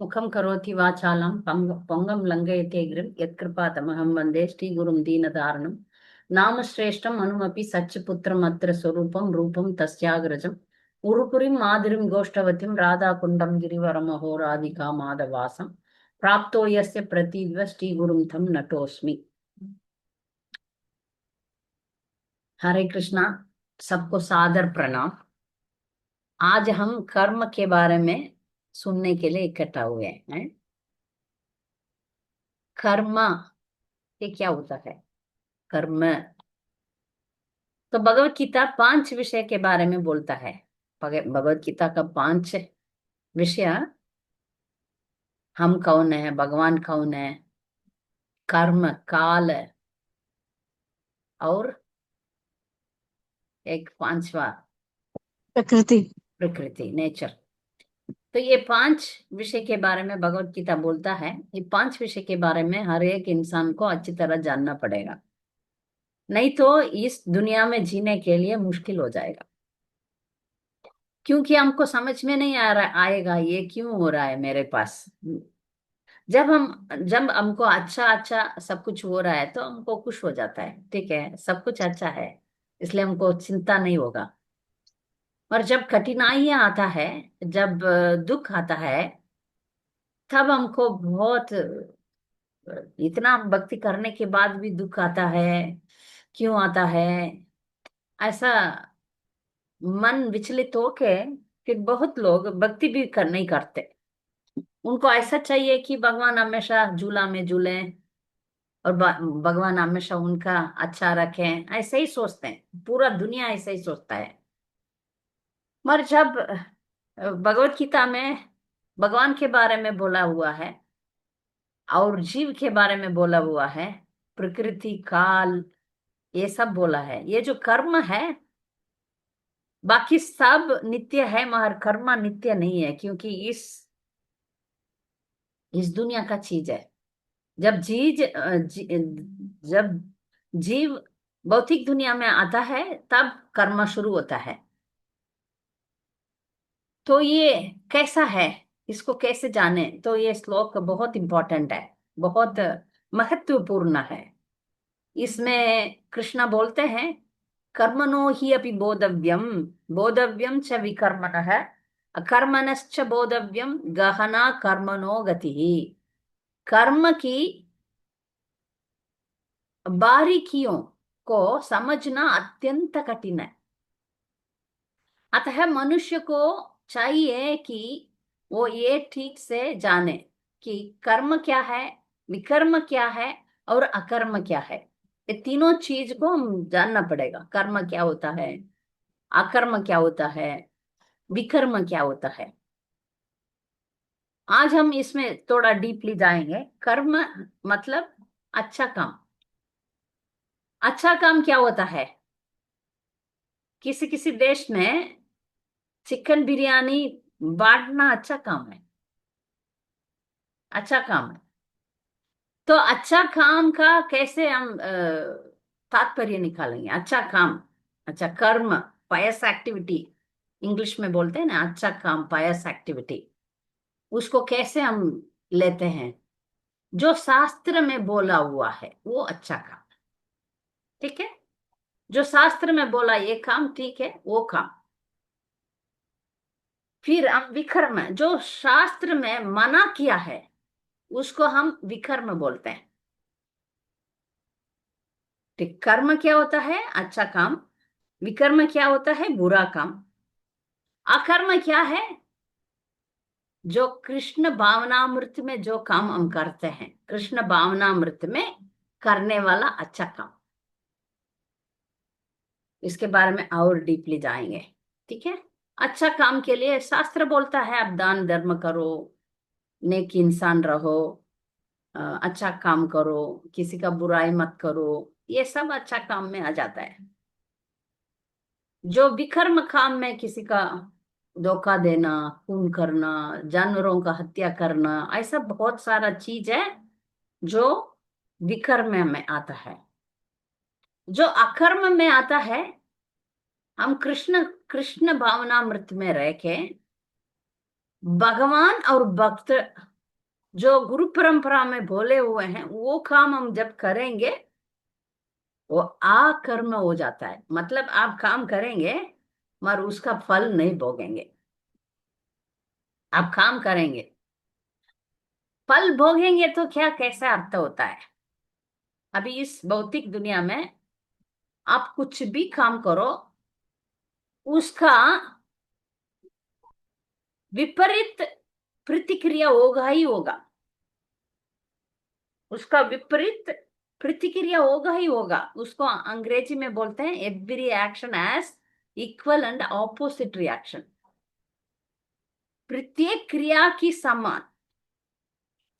मुखं करोति वाचालं पोंगं लङ्घयते गिरिं यत्कृपातमहं वन्दे श्रीगुरुं दीनदारणं नाम श्रेष्ठम् अनुमपि सच्चपुत्रमत्र स्वरूपं रूपं तस्याग्रजम् उरुपुरीं माधुरीं गोष्ठवतीं राधाकुण्डं गिरिवरमहो राधिका माधवासं प्राप्तो यस्य प्रतीद्व श्रीगुरुं तं नतोऽस्मि। हरे कृष्णा, सबको सादर प्रणाम। आज हम कर्म के बारे में सुनने के लिए इकट्ठा हुए हैं। कर्म ये क्या होता है? कर्म तो भगवत गीता 5 विषय के बारे में बोलता है। भगवत गीता का 5 विषय, हम कौन है, भगवान कौन है, कर्म, काल और एक 5वां प्रकृति। प्रकृति, नेचर। तो ये 5 विषय के बारे में भगवत गीता बोलता है। ये 5 विषय के बारे में हर एक इंसान को अच्छी तरह जानना पड़ेगा, नहीं तो इस दुनिया में जीने के लिए मुश्किल हो जाएगा। क्योंकि हमको समझ में नहीं आ रहा आएगा ये क्यों हो रहा है मेरे पास। जब हमको अच्छा अच्छा सब कुछ हो रहा है तो हमको खुश हो जाता है, ठीक है, सब कुछ अच्छा है, इसलिए हमको चिंता नहीं होगा। और जब कठिनाइयां आता है, जब दुख आता है, तब हमको बहुत इतना भक्ति करने के बाद भी दुख आता है। क्यों आता है ऐसा? मन विचलित होके फिर बहुत लोग भक्ति भी नहीं करते। उनको ऐसा चाहिए कि भगवान हमेशा झूला में झूले और भगवान हमेशा उनका अच्छा रखें, ऐसे ही सोचते हैं। पूरा दुनिया ऐसे ही सोचता है। मगर जब भगवत गीता में भगवान के बारे में बोला हुआ है और जीव के बारे में बोला हुआ है, प्रकृति, काल, ये सब बोला है। ये जो कर्म है, बाकी सब नित्य है मगर कर्म नित्य नहीं है, क्योंकि इस दुनिया का चीज है। जब जब जीव भौतिक दुनिया में आता है तब कर्म शुरू होता है। तो ये कैसा है, इसको कैसे जाने? तो ये श्लोक बहुत इंपॉर्टेंट है, बहुत महत्वपूर्ण है। इसमें कृष्णा बोलते हैं, कर्मणो ही अपि बोधव्यम, बोधव्यम च विकर्मणः, अकर्मणश्च बोधव्यम गहना कर्मणो गति। कर्म की बारीकियों को समझना अत्यंत कठिन है। अतः मनुष्य को चाहिए कि वो ये ठीक से जाने कि कर्म क्या है, विकर्म क्या है और अकर्म क्या है। ये तीनों चीज को हम जानना पड़ेगा। कर्म क्या होता है, अकर्म क्या होता है, विकर्म क्या होता है। आज हम इसमें थोड़ा डीपली जाएंगे। कर्म मतलब अच्छा काम। अच्छा काम क्या होता है? किसी किसी देश में चिकन बिरयानी बांटना अच्छा काम है, अच्छा काम है। तो अच्छा काम का कैसे हम तात्पर्य निकालेंगे? अच्छा काम, अच्छा कर्म, पायस एक्टिविटी, इंग्लिश में बोलते हैं ना, अच्छा काम, पायस एक्टिविटी, उसको कैसे हम लेते हैं? जो शास्त्र में बोला हुआ है वो अच्छा काम, ठीक है। जो शास्त्र में बोला ये काम ठीक है, वो काम। फिर हम विकर्म, जो शास्त्र में मना किया है उसको हम विकर्म बोलते हैं। ठीक, कर्म क्या होता है? अच्छा काम। विकर्म क्या होता है? बुरा काम। अकर्म क्या है? जो कृष्ण भावनामृत में जो काम हम करते हैं, कृष्ण भावनामृत में करने वाला अच्छा काम। इसके बारे में और डीपली जाएंगे, ठीक है। अच्छा काम के लिए शास्त्र बोलता है आप दान धर्म करो, नेक इंसान रहो, अच्छा काम करो, किसी का बुराई मत करो, ये सब अच्छा काम में आ जाता है। जो विकर्म काम में किसी का धोखा देना, खून करना, जानवरों का हत्या करना, ऐसा बहुत सारा चीज है जो विकर्म में आता है। जो अकर्म में आता है, हम कृष्ण कृष्ण भावनामृत में रह के भगवान और भक्त जो गुरु परंपरा में बोले हुए हैं वो काम हम जब करेंगे, वो आ कर्म हो जाता है। मतलब आप काम करेंगे मगर उसका फल नहीं भोगेंगे। आप काम करेंगे, फल भोगेंगे तो क्या, कैसा अर्थ होता है? अभी इस भौतिक दुनिया में आप कुछ भी काम करो, उसका विपरीत प्रतिक्रिया होगा ही होगा। उसका विपरीत प्रतिक्रिया होगा ही होगा। उसको अंग्रेजी में बोलते हैं every action has equal and opposite reaction. प्रत्येक क्रिया की समान,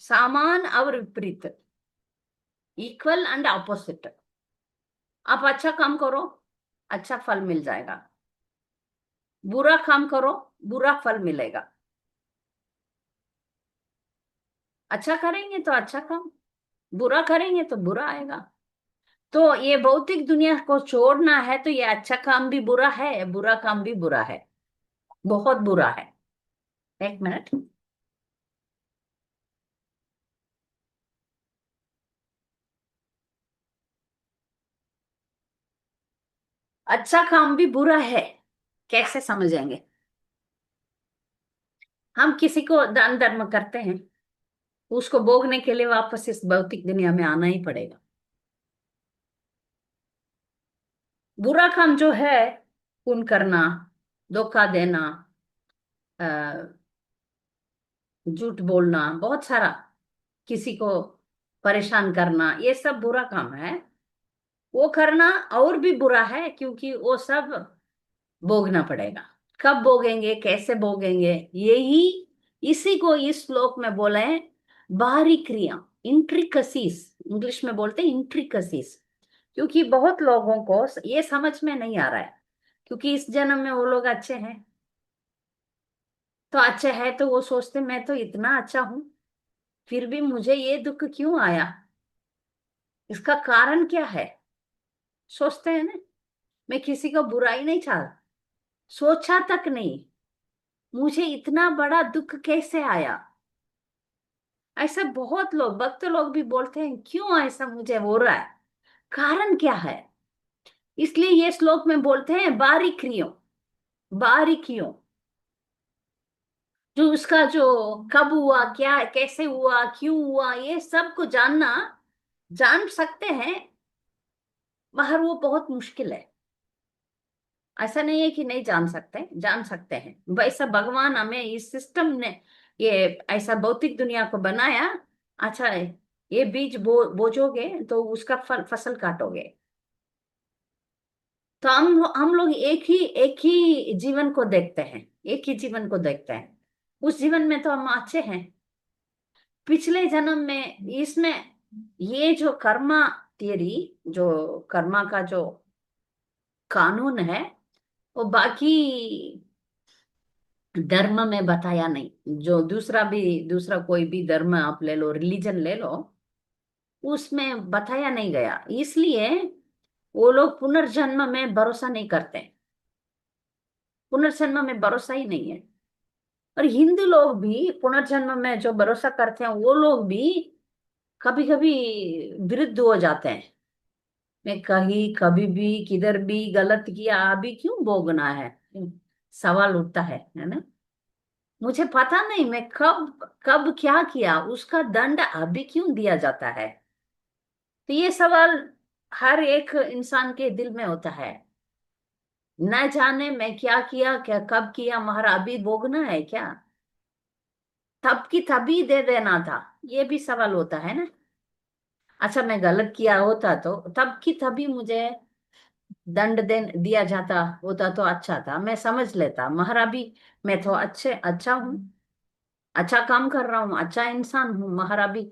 समान और विपरीत, इक्वल एंड ऑपोजिट। आप अच्छा काम करो, अच्छा फल मिल जाएगा। बुरा काम करो, बुरा फल मिलेगा। अच्छा करेंगे तो अच्छा काम, बुरा करेंगे तो बुरा आएगा। तो ये भौतिक दुनिया को छोड़ना है तो ये अच्छा काम भी बुरा है, बुरा काम भी बुरा है, बहुत बुरा है। एक मिनट। अच्छा काम भी बुरा है, कैसे समझेंगे? हम किसी को दान धर्म करते हैं, उसको भोगने के लिए वापस इस भौतिक दुनिया में आना ही पड़ेगा। बुरा काम जो है, खून करना, धोखा देना, अ, झूठ बोलना, बहुत सारा, किसी को परेशान करना, ये सब बुरा काम है। वो करना और भी बुरा है, क्योंकि वो सब भोगना पड़ेगा। कब भोगेंगे, कैसे भोगेंगे, यही, इसी को इस श्लोक में बोले हैं बारीकियां, इंट्रिकसीज। इंग्लिश में बोलते हैं इंट्रिकसीज। क्योंकि बहुत लोगों को ये समझ में नहीं आ रहा है, क्योंकि इस जन्म में वो लोग अच्छे हैं, तो अच्छे है तो वो सोचते मैं तो इतना अच्छा हूं, फिर भी मुझे ये दुख क्यों आया, इसका कारण क्या है? सोचते हैं ना। मैं किसी को बुराई नहीं चाह, सोचा तक नहीं, मुझे इतना बड़ा दुख कैसे आया। ऐसा बहुत लोग, भक्त लोग भी बोलते हैं क्यों ऐसा मुझे हो रहा है, कारण क्या है? इसलिए ये श्लोक में बोलते हैं बारीकियों, बारीकियों, जो उसका जो कब हुआ, क्या कैसे हुआ, क्यों हुआ, ये सब को जानना, जान सकते हैं, मगर वो बहुत मुश्किल है। ऐसा नहीं है कि नहीं जान सकते, जान सकते हैं। वैसा भगवान हमें इस सिस्टम ने, ये ऐसा भौतिक दुनिया को बनाया। अच्छा है, ये बीज बोजोगे तो उसका फसल काटोगे। तो हम लोग एक ही जीवन को देखते हैं, एक ही जीवन को देखते हैं। उस जीवन में तो हम अच्छे हैं, पिछले जन्म में इसमें, ये जो कर्मा थियरी, जो कर्मा का जो कानून है, वो बाकी धर्म में बताया नहीं। जो दूसरा भी, दूसरा कोई भी धर्म आप ले लो, रिलीजन ले लो, उसमें बताया नहीं गया। इसलिए वो लोग पुनर्जन्म में भरोसा नहीं करते, पुनर्जन्म में भरोसा ही नहीं है। और हिंदू लोग भी पुनर्जन्म में जो भरोसा करते हैं, वो लोग भी कभी कभी विरुद्ध हो जाते हैं। मैं कहीं कभी भी किधर भी गलत किया, अभी क्यों भोगना है, सवाल उठता है ना? मुझे पता नहीं मैं कब कब क्या किया, उसका दंड अभी क्यों दिया जाता है? तो ये सवाल हर एक इंसान के दिल में होता है। न जाने मैं क्या किया, क्या कब किया, मगर अभी भोगना है क्या? तब की तभी दे देना था, ये भी सवाल होता है ना। अच्छा, मैं गलत किया होता तो तब की तभी मुझे दंड दे दिया जाता होता तो अच्छा था, मैं समझ लेता, मगर अभी मैं तो अच्छा हूँ, अच्छा काम कर रहा हूँ, अच्छा इंसान हूँ, मगर अभी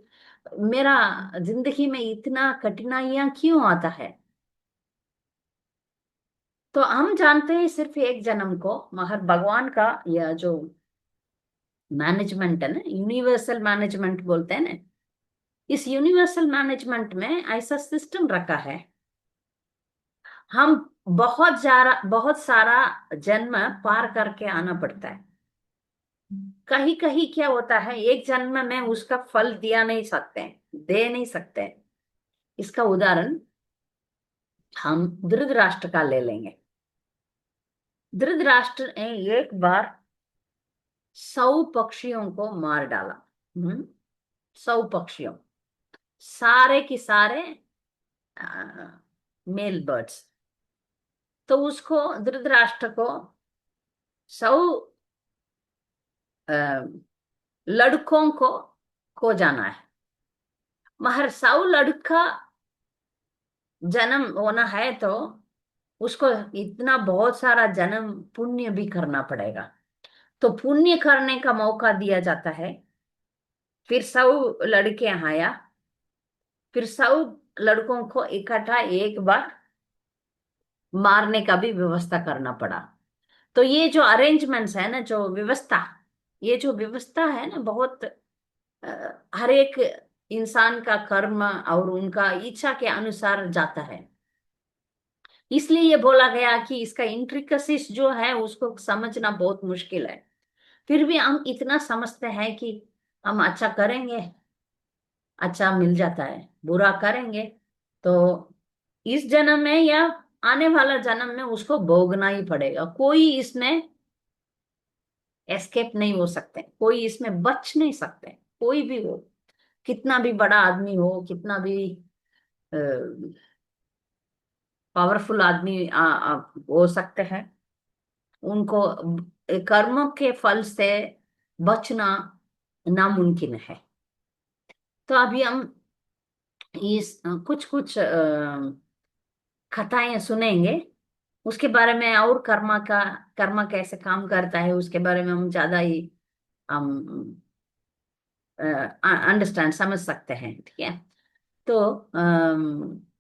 मेरा जिंदगी में इतना कठिनाइयां क्यों आता है? तो हम जानते हैं सिर्फ एक जन्म को, मगर भगवान का यह जो मैनेजमेंट है ना, यूनिवर्सल मैनेजमेंट बोलते हैं ना, इस यूनिवर्सल मैनेजमेंट में ऐसा सिस्टम रखा है, हम बहुत सारा जन्म पार करके आना पड़ता है। कहीं कहीं क्या होता है, एक जन्म में उसका फल दिया नहीं सकते, दे नहीं सकते। इसका उदाहरण हम धृतराष्ट्र का ले लेंगे। धृतराष्ट्र ने एक बार 100 पक्षियों को मार डाला। 100 पक्षियों, सारे के सारे मेल बर्ड्स। तो उसको, धृतराष्ट्र को 100 लड़कों को खो जाना है, मगर 100 लड़का जन्म होना है तो उसको इतना बहुत सारा जन्म पुण्य भी करना पड़ेगा। तो पुण्य करने का मौका दिया जाता है। फिर 100 लड़के आया, फिर 100 लड़कों को इकट्ठा एक बार मारने का भी व्यवस्था करना पड़ा। तो ये जो अरेंजमेंट्स है ना, जो व्यवस्था, ये जो व्यवस्था है ना, बहुत हर एक इंसान का कर्म और उनका इच्छा के अनुसार जाता है। इसलिए ये बोला गया कि इसका इंट्रिकसीज जो है उसको समझना बहुत मुश्किल है। फिर भी हम इतना समझते हैं कि हम अच्छा करेंगे, अच्छा मिल जाता है, बुरा करेंगे तो इस जन्म में या आने वाला जन्म में उसको भोगना ही पड़ेगा। कोई इसमें एस्केप नहीं हो सकते, कोई इसमें बच नहीं सकते। कोई भी हो, कितना भी बड़ा आदमी हो, कितना भी पावरफुल आदमी हो सकते हैं, उनको कर्मों के फल से बचना नामुमकिन है। तो अभी हम इस कुछ कुछ कथाएं सुनेंगे, उसके बारे में, और कर्मा कैसे काम करता है उसके बारे में हम ज्यादा ही हम अंडरस्टैंड समझ सकते हैं। ठीक है। तो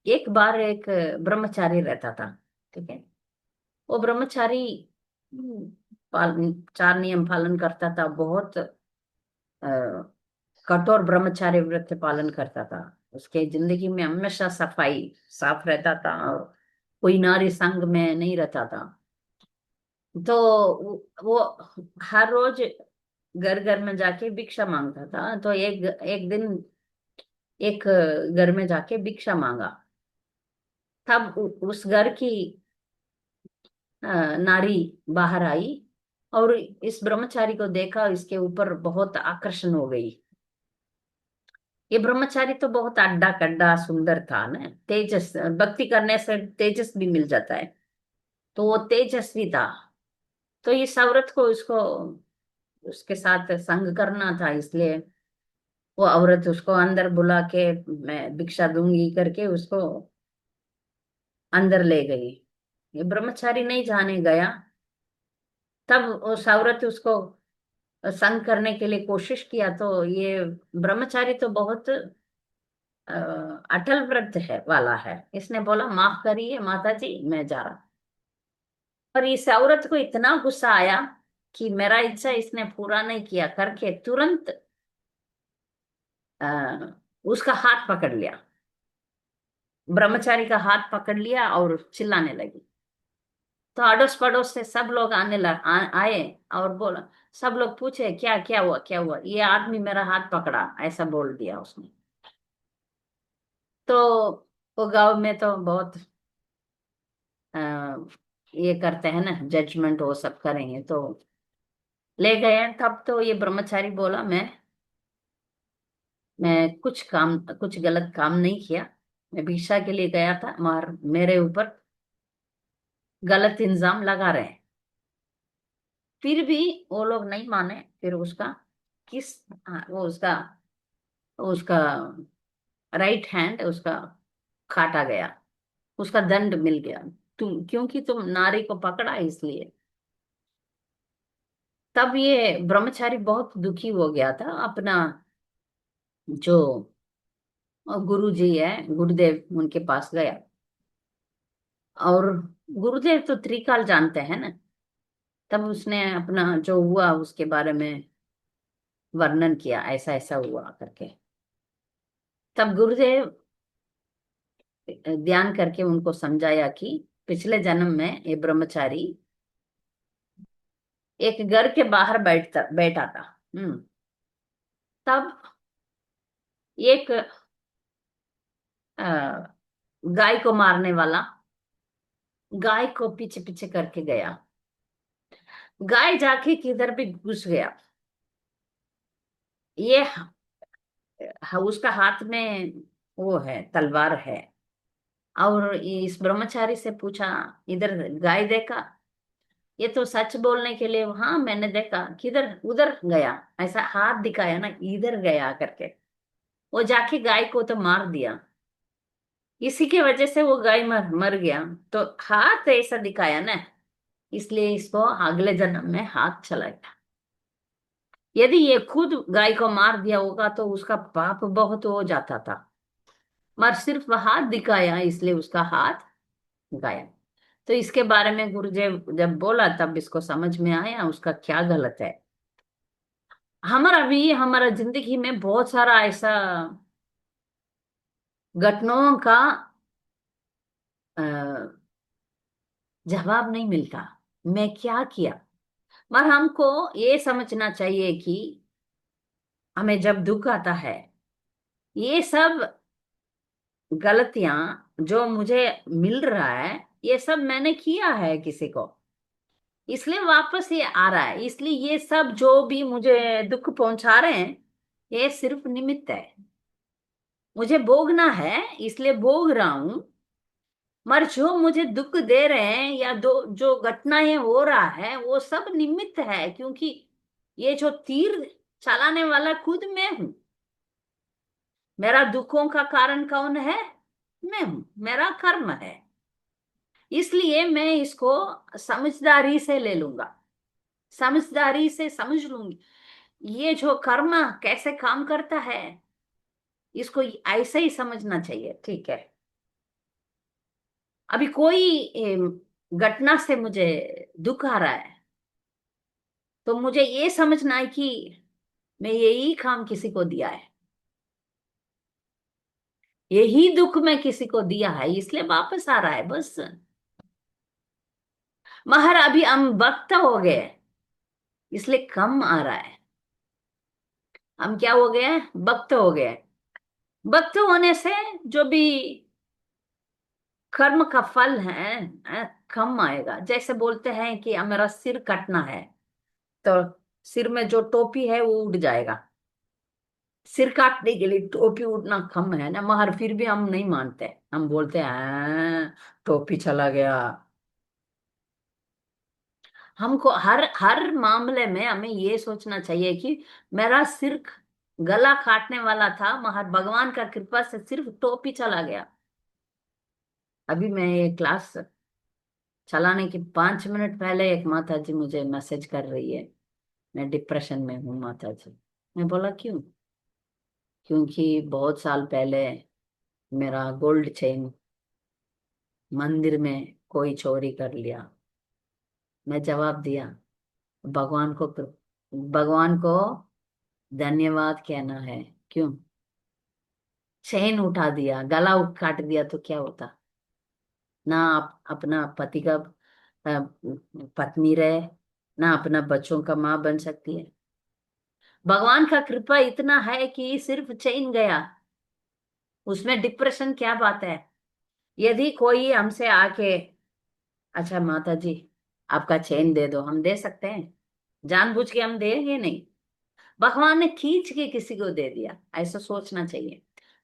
एक बार एक ब्रह्मचारी रहता था। ठीक है। वो ब्रह्मचारी चार नियम पालन करता था, बहुत कठोर ब्रह्मचारी व्रत पालन करता था। उसके जिंदगी में हमेशा सफाई, साफ रहता था, और कोई नारी संग में नहीं रहता था। तो वो हर रोज घर घर में जाके भिक्षा मांगता था। तो एक एक दिन एक घर में जाके भिक्षा मांगा। तब उस घर की नारी बाहर आई और इस ब्रह्मचारी को देखा, इसके ऊपर बहुत आकर्षण हो गई। ये ब्रह्मचारी तो बहुत अड्डा कड्डा सुंदर था ना, तेजस, भक्ति करने से तेजस भी मिल जाता है, तो वो तेजस्वी था। तो इस औरत को इसको उसके साथ संग करना था, इसलिए वो औरत उसको अंदर बुला के मैं भिक्षा दूंगी करके उसको अंदर ले गई। ये ब्रह्मचारी नहीं जाने गया। तब उस औरत उसको संग करने के लिए कोशिश किया, तो ये ब्रह्मचारी तो बहुत अ, अटल व्रत है वाला है। इसने बोला माफ करिए माता जी, मैं जा रहा। पर इस औरत को इतना गुस्सा आया कि मेरा इच्छा इसने पूरा नहीं किया करके तुरंत अ, उसका हाथ पकड़ लिया, ब्रह्मचारी का हाथ पकड़ लिया और चिल्लाने लगी। तो अड़ोस पड़ोस से सब लोग आए और बोला, सब लोग पूछे क्या क्या हुआ, क्या हुआ, ये आदमी मेरा हाथ पकड़ा, ऐसा बोल दिया उसने। तो वो गांव में तो बहुत अ, ये करते हैं ना, जजमेंट वो सब करेंगे, तो ले गए। तब तो ये ब्रह्मचारी बोला, मैं कुछ गलत काम नहीं किया, मैं भिक्षा के लिए गया था, मगर मेरे ऊपर गलत इल्जाम लगा रहे हैं। फिर भी वो लोग नहीं माने। फिर उसका किस वो उसका राइट हैंड उसका काटा गया, उसका दंड मिल गया। क्योंकि तुम नारी को पकड़ा इसलिए। तब ये ब्रह्मचारी बहुत दुखी हो गया था। अपना जो गुरु जी है, गुरुदेव, उनके पास गया। और गुरुदेव तो त्रिकाल जानते हैं ना। तब उसने अपना जो हुआ उसके बारे में वर्णन किया, ऐसा ऐसा हुआ करके। तब गुरुदेव ध्यान करके उनको समझाया कि पिछले जन्म में ये ब्रह्मचारी एक घर के बाहर बैठा था। तब एक अ, गाय को मारने वाला गाय को पीछे पीछे करके गया। गाय जाके किधर भी घुस गया। ये उसका हाथ में वो है, तलवार है। और इस ब्रह्मचारी से पूछा, इधर गाय देखा? ये तो सच बोलने के लिए, हाँ मैंने देखा। किधर? उधर गया। ऐसा हाथ दिखाया ना, इधर गया करके। वो जाके गाय को तो मार दिया। इसी की वजह से वो गाय मर मर गया। तो हाथ ऐसा दिखाया ना, इसलिए इसको अगले जन्म में हाथ चला गया। यदि ये खुद गाय को मार दिया होगा तो उसका पाप बहुत हो जाता था। मगर सिर्फ हाथ दिखाया, इसलिए उसका हाथ गया। तो इसके बारे में गुरुदेव जब बोला तब इसको समझ में आया उसका क्या गलत है। हमारा जिंदगी में बहुत सारा ऐसा घटनाओं का अ, जवाब नहीं मिलता, मैं क्या किया। मगर हमको ये समझना चाहिए कि हमें जब दुख आता है, ये सब गलतियां जो मुझे मिल रहा है, ये सब मैंने किया है किसी को, इसलिए वापस ये आ रहा है। इसलिए ये सब जो भी मुझे दुख पहुंचा रहे हैं, ये सिर्फ निमित्त है। मुझे भोगना है, इसलिए भोग रहा हूं। मगर जो मुझे दुख दे रहे हैं या दो जो घटनाएं हो रहा है, वो सब निमित्त है। क्योंकि ये जो तीर चलाने वाला खुद मैं हूं। मेरा दुखों का कारण कौन है? मैं हूं, मेरा कर्म है। इसलिए मैं इसको समझदारी से ले लूंगा, समझदारी से समझ लूंगी ये जो कर्म कैसे काम करता है। इसको ऐसे ही समझना चाहिए, ठीक है। अभी कोई घटना से मुझे दुख आ रहा है, तो मुझे ये समझना है कि मैं यही काम किसी को दिया है, यही दुख मैं किसी को दिया है, इसलिए वापस आ रहा है बस। मगर अभी हम वक्त हो गए, इसलिए कम आ रहा है। हम क्या हो गए? वक्त हो गए। वक्त होने से जो भी कर्म का फल है कम आएगा। जैसे बोलते हैं कि हमारा सिर कटना है, तो सिर में जो टोपी है वो उड़ जाएगा। सिर काटने के लिए टोपी उड़ना कम है ना, मगर फिर भी हम नहीं मानते। हम बोलते हैं, "हाँ, टोपी चला गया।" हमको हर हर मामले में हमें ये सोचना चाहिए कि मेरा सिर गला काटने वाला था, मगर भगवान का कृपा से सिर्फ टोपी चला गया। अभी मैं ये क्लास चलाने के 5 मिनट पहले एक माता जी मुझे मैसेज कर रही है, मैं डिप्रेशन में हूँ माता जी। मैं बोला क्यों? क्योंकि बहुत साल पहले मेरा गोल्ड चेन मंदिर में कोई चोरी कर लिया। मैं जवाब दिया, भगवान को भगवान को धन्यवाद कहना है। क्यों? चेन उठा दिया, गला काट दिया तो क्या होता? ना आप अपना पति का पत्नी रहे, ना अपना बच्चों का माँ बन सकती है। भगवान का कृपा इतना है कि सिर्फ चेन गया, उसमें डिप्रेशन क्या बात है? यदि कोई हमसे आके, अच्छा माता जी आपका चेन दे दो, हम दे सकते हैं? जानबूझ के हम देंगे नहीं। भगवान ने खींच के किसी को दे दिया, ऐसा सोचना चाहिए।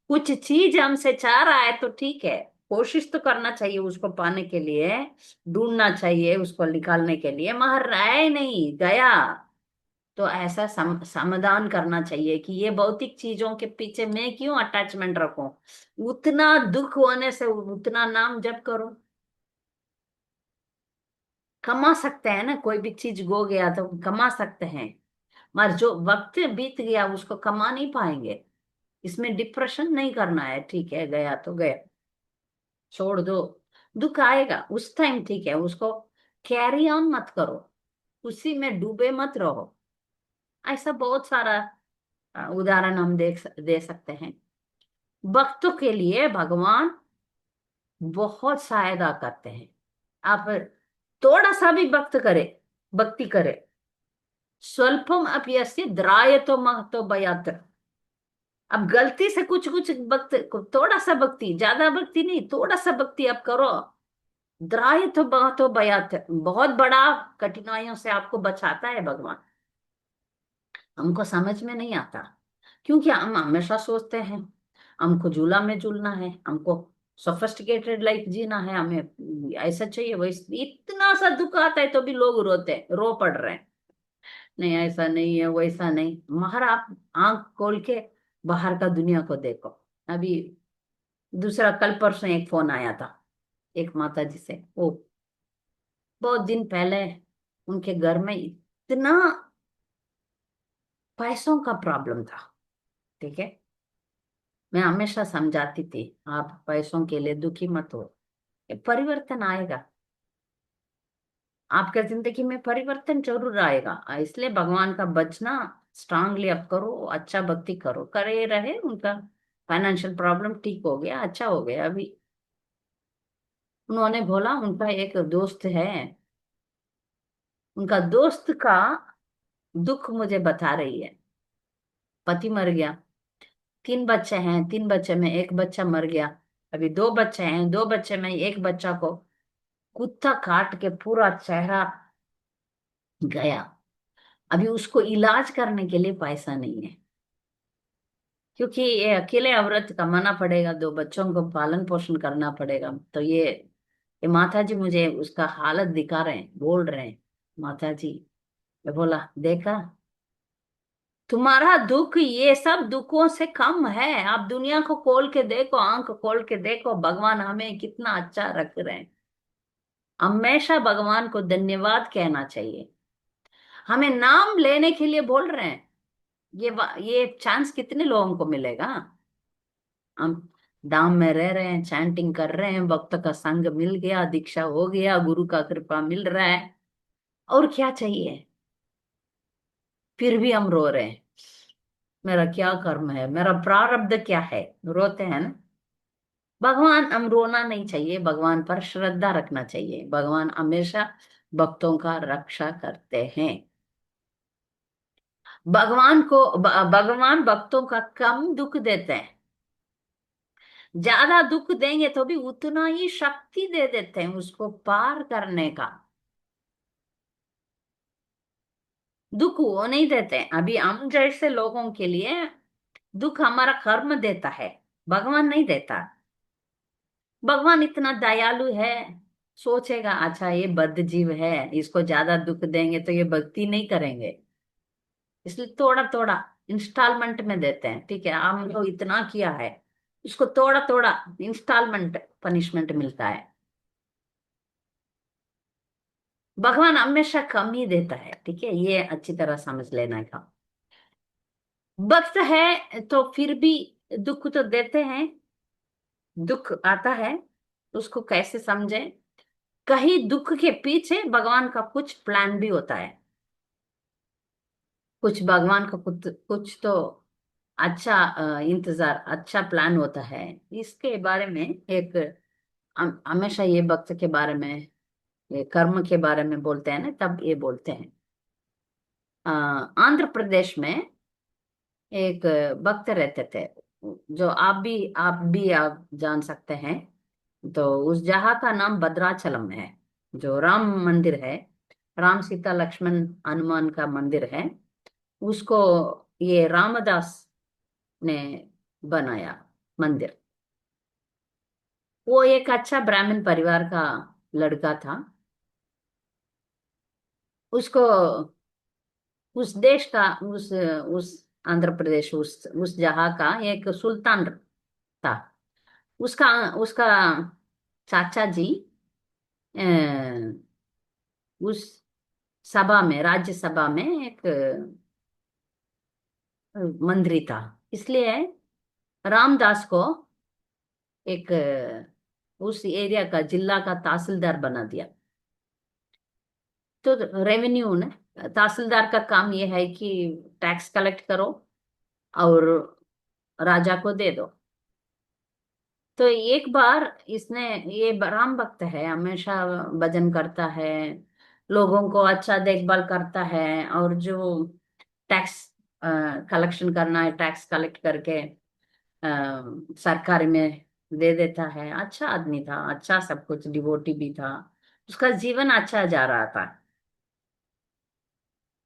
कुछ चीज हमसे चाह रहा है तो ठीक है, कोशिश तो करना चाहिए उसको पाने के लिए, ढूंढना चाहिए उसको निकालने के लिए। मगर रहे नहीं, गया। तो ऐसा समाधान करना चाहिए कि ये भौतिक चीजों के पीछे मैं क्यों अटैचमेंट रखूं। उतना दुख होने से उतना नाम जप करो। कमा सकते हैं ना, कोई भी चीज गो गया तो कमा सकते हैं। मगर जो वक्त बीत गया उसको कमा नहीं पाएंगे। इसमें डिप्रेशन नहीं करना है, ठीक है गया तो गया, छोड़ दो। दुख आएगा उस टाइम, ठीक है, उसको कैरी ऑन मत करो, उसी में डूबे मत रहो। ऐसा बहुत सारा उदाहरण हम दे सकते हैं। भक्तों के लिए भगवान बहुत सहायता करते हैं। आप थोड़ा सा भी भक्ति करे, स्वल्पम अप्यस्य द्रायतो महतो भयात्। अब गलती से कुछ कुछ भक्ति, थोड़ा सा भक्ति, ज्यादा भक्ति नहीं, थोड़ा सा भक्ति आप करो, द्रायतो महतो भयात्, बहुत बड़ा कठिनाइयों से आपको बचाता है भगवान। हमको समझ में नहीं आता, क्योंकि हम हमेशा सोचते हैं हमको झूला में झूलना है, हमको सोफिस्टिकेटेड लाइफ जीना है, हमें ऐसा चाहिए वैसे, इतना सा दुख आता है तो भी लोग रोते हैं, रो पड़ रहे हैं, नहीं ऐसा नहीं है वैसा नहीं। मगर आप आंख खोल के बाहर का दुनिया को देखो। अभी दूसरा, कल परसों एक फोन आया था एक माता जी से, वो बहुत दिन पहले उनके घर में इतना पैसों का प्रॉब्लम था। ठीक है, मैं हमेशा समझाती थी आप पैसों के लिए दुखी मत हो, ये परिवर्तन आएगा, आपके जिंदगी में परिवर्तन जरूर आएगा। इसलिए भगवान का बचना स्ट्रांगली आप करो, अच्छा भक्ति करो, करे रहे। उनका फाइनेंशियल प्रॉब्लम ठीक हो गया, अच्छा हो गया। अभी उन्होंने बोला उनका एक दोस्त है, उनका दोस्त का दुख मुझे बता रही है। पति मर गया, 3 बच्चे हैं, 3 बच्चे में एक बच्चा मर गया, अभी 2 बच्चे हैं, 2 बच्चे में एक बच्चा को कुत्ता काट के पूरा चेहरा गया। अभी उसको इलाज करने के लिए पैसा नहीं है, क्योंकि ये अकेले औरत कमाना पड़ेगा, 2 बच्चों को पालन पोषण करना पड़ेगा। तो ये माता जी मुझे उसका हालत दिखा रहे हैं, बोल रहे हैं माता जी। मैं बोला देखा, तुम्हारा दुख ये सब दुखों से कम है, आप दुनिया को खोल के देखो, आंख खोल के देखो, भगवान हमें कितना अच्छा रख रहे हैं। हमेशा भगवान को धन्यवाद कहना चाहिए। हमें नाम लेने के लिए बोल रहे हैं, ये चांस कितने लोगों को मिलेगा। हम धाम में रह रहे हैं, चैंटिंग कर रहे हैं, भक्त का संग मिल गया, दीक्षा हो गया, गुरु का कृपा मिल रहा है, और क्या चाहिए। फिर भी हम रो रहे हैं, मेरा क्या कर्म है, मेरा प्रारब्ध क्या है, रोते हैं ना। भगवान, हम रोना नहीं चाहिए, भगवान पर श्रद्धा रखना चाहिए। भगवान हमेशा भक्तों का रक्षा करते हैं। भगवान भक्तों का कम दुख देते हैं, ज्यादा दुख देंगे तो भी उतना ही शक्ति दे देते हैं उसको पार करने का। दुख वो नहीं देते। अभी हम जैसे लोगों के लिए दुख हमारा कर्म देता है, भगवान नहीं देता। भगवान इतना दयालु है, सोचेगा अच्छा ये बद्ध जीव है, इसको ज्यादा दुख देंगे तो ये भक्ति नहीं करेंगे, इसलिए थोड़ा थोड़ा इंस्टॉलमेंट में देते हैं। ठीक है, हमको इतना किया है, इसको थोड़ा थोड़ा इंस्टॉलमेंट पनिशमेंट मिलता है। भगवान हमेशा कम ही देता है। ठीक है, ये अच्छी तरह समझ लेना का। वक्त है तो फिर भी दुख तो देते हैं, दुख आता है, उसको कैसे समझे। कहीं दुख के पीछे भगवान का कुछ प्लान भी होता है, कुछ भगवान का कुछ तो अच्छा इंतजार, अच्छा प्लान होता है। इसके बारे में एक हमेशा ये भक्त के बारे में, ये कर्म के बारे में बोलते हैं ना, तब ये बोलते हैं। आंध्र प्रदेश में एक भक्त रहते थे, जो आप जान सकते हैं। तो उस जगह का नाम भद्राचलम है, जो राम मंदिर है, राम सीता लक्ष्मण हनुमान का मंदिर है, उसको ये रामदास ने बनाया मंदिर। वो एक अच्छा ब्राह्मण परिवार का लड़का था। उसको उस देश का, उस आंध्र प्रदेश, उस जगह का एक सुल्तान था। उसका उसका चाचा जी अ, उस सभा में, राज्यसभा में एक मंत्री था। इसलिए रामदास को एक उस एरिया का, जिला का तहसीलदार बना दिया। तो रेवेन्यू ने, तहसीलदार का काम यह है कि टैक्स कलेक्ट करो और राजा को दे दो। तो एक बार इसने, ये राम भक्त है, हमेशा भजन करता है, लोगों को अच्छा देखभाल करता है, और जो टैक्स कलेक्शन करना है, टैक्स कलेक्ट करके सरकारी में दे देता है। अच्छा आदमी था, अच्छा सब कुछ, डिवोटी भी था। उसका जीवन अच्छा जा रहा था।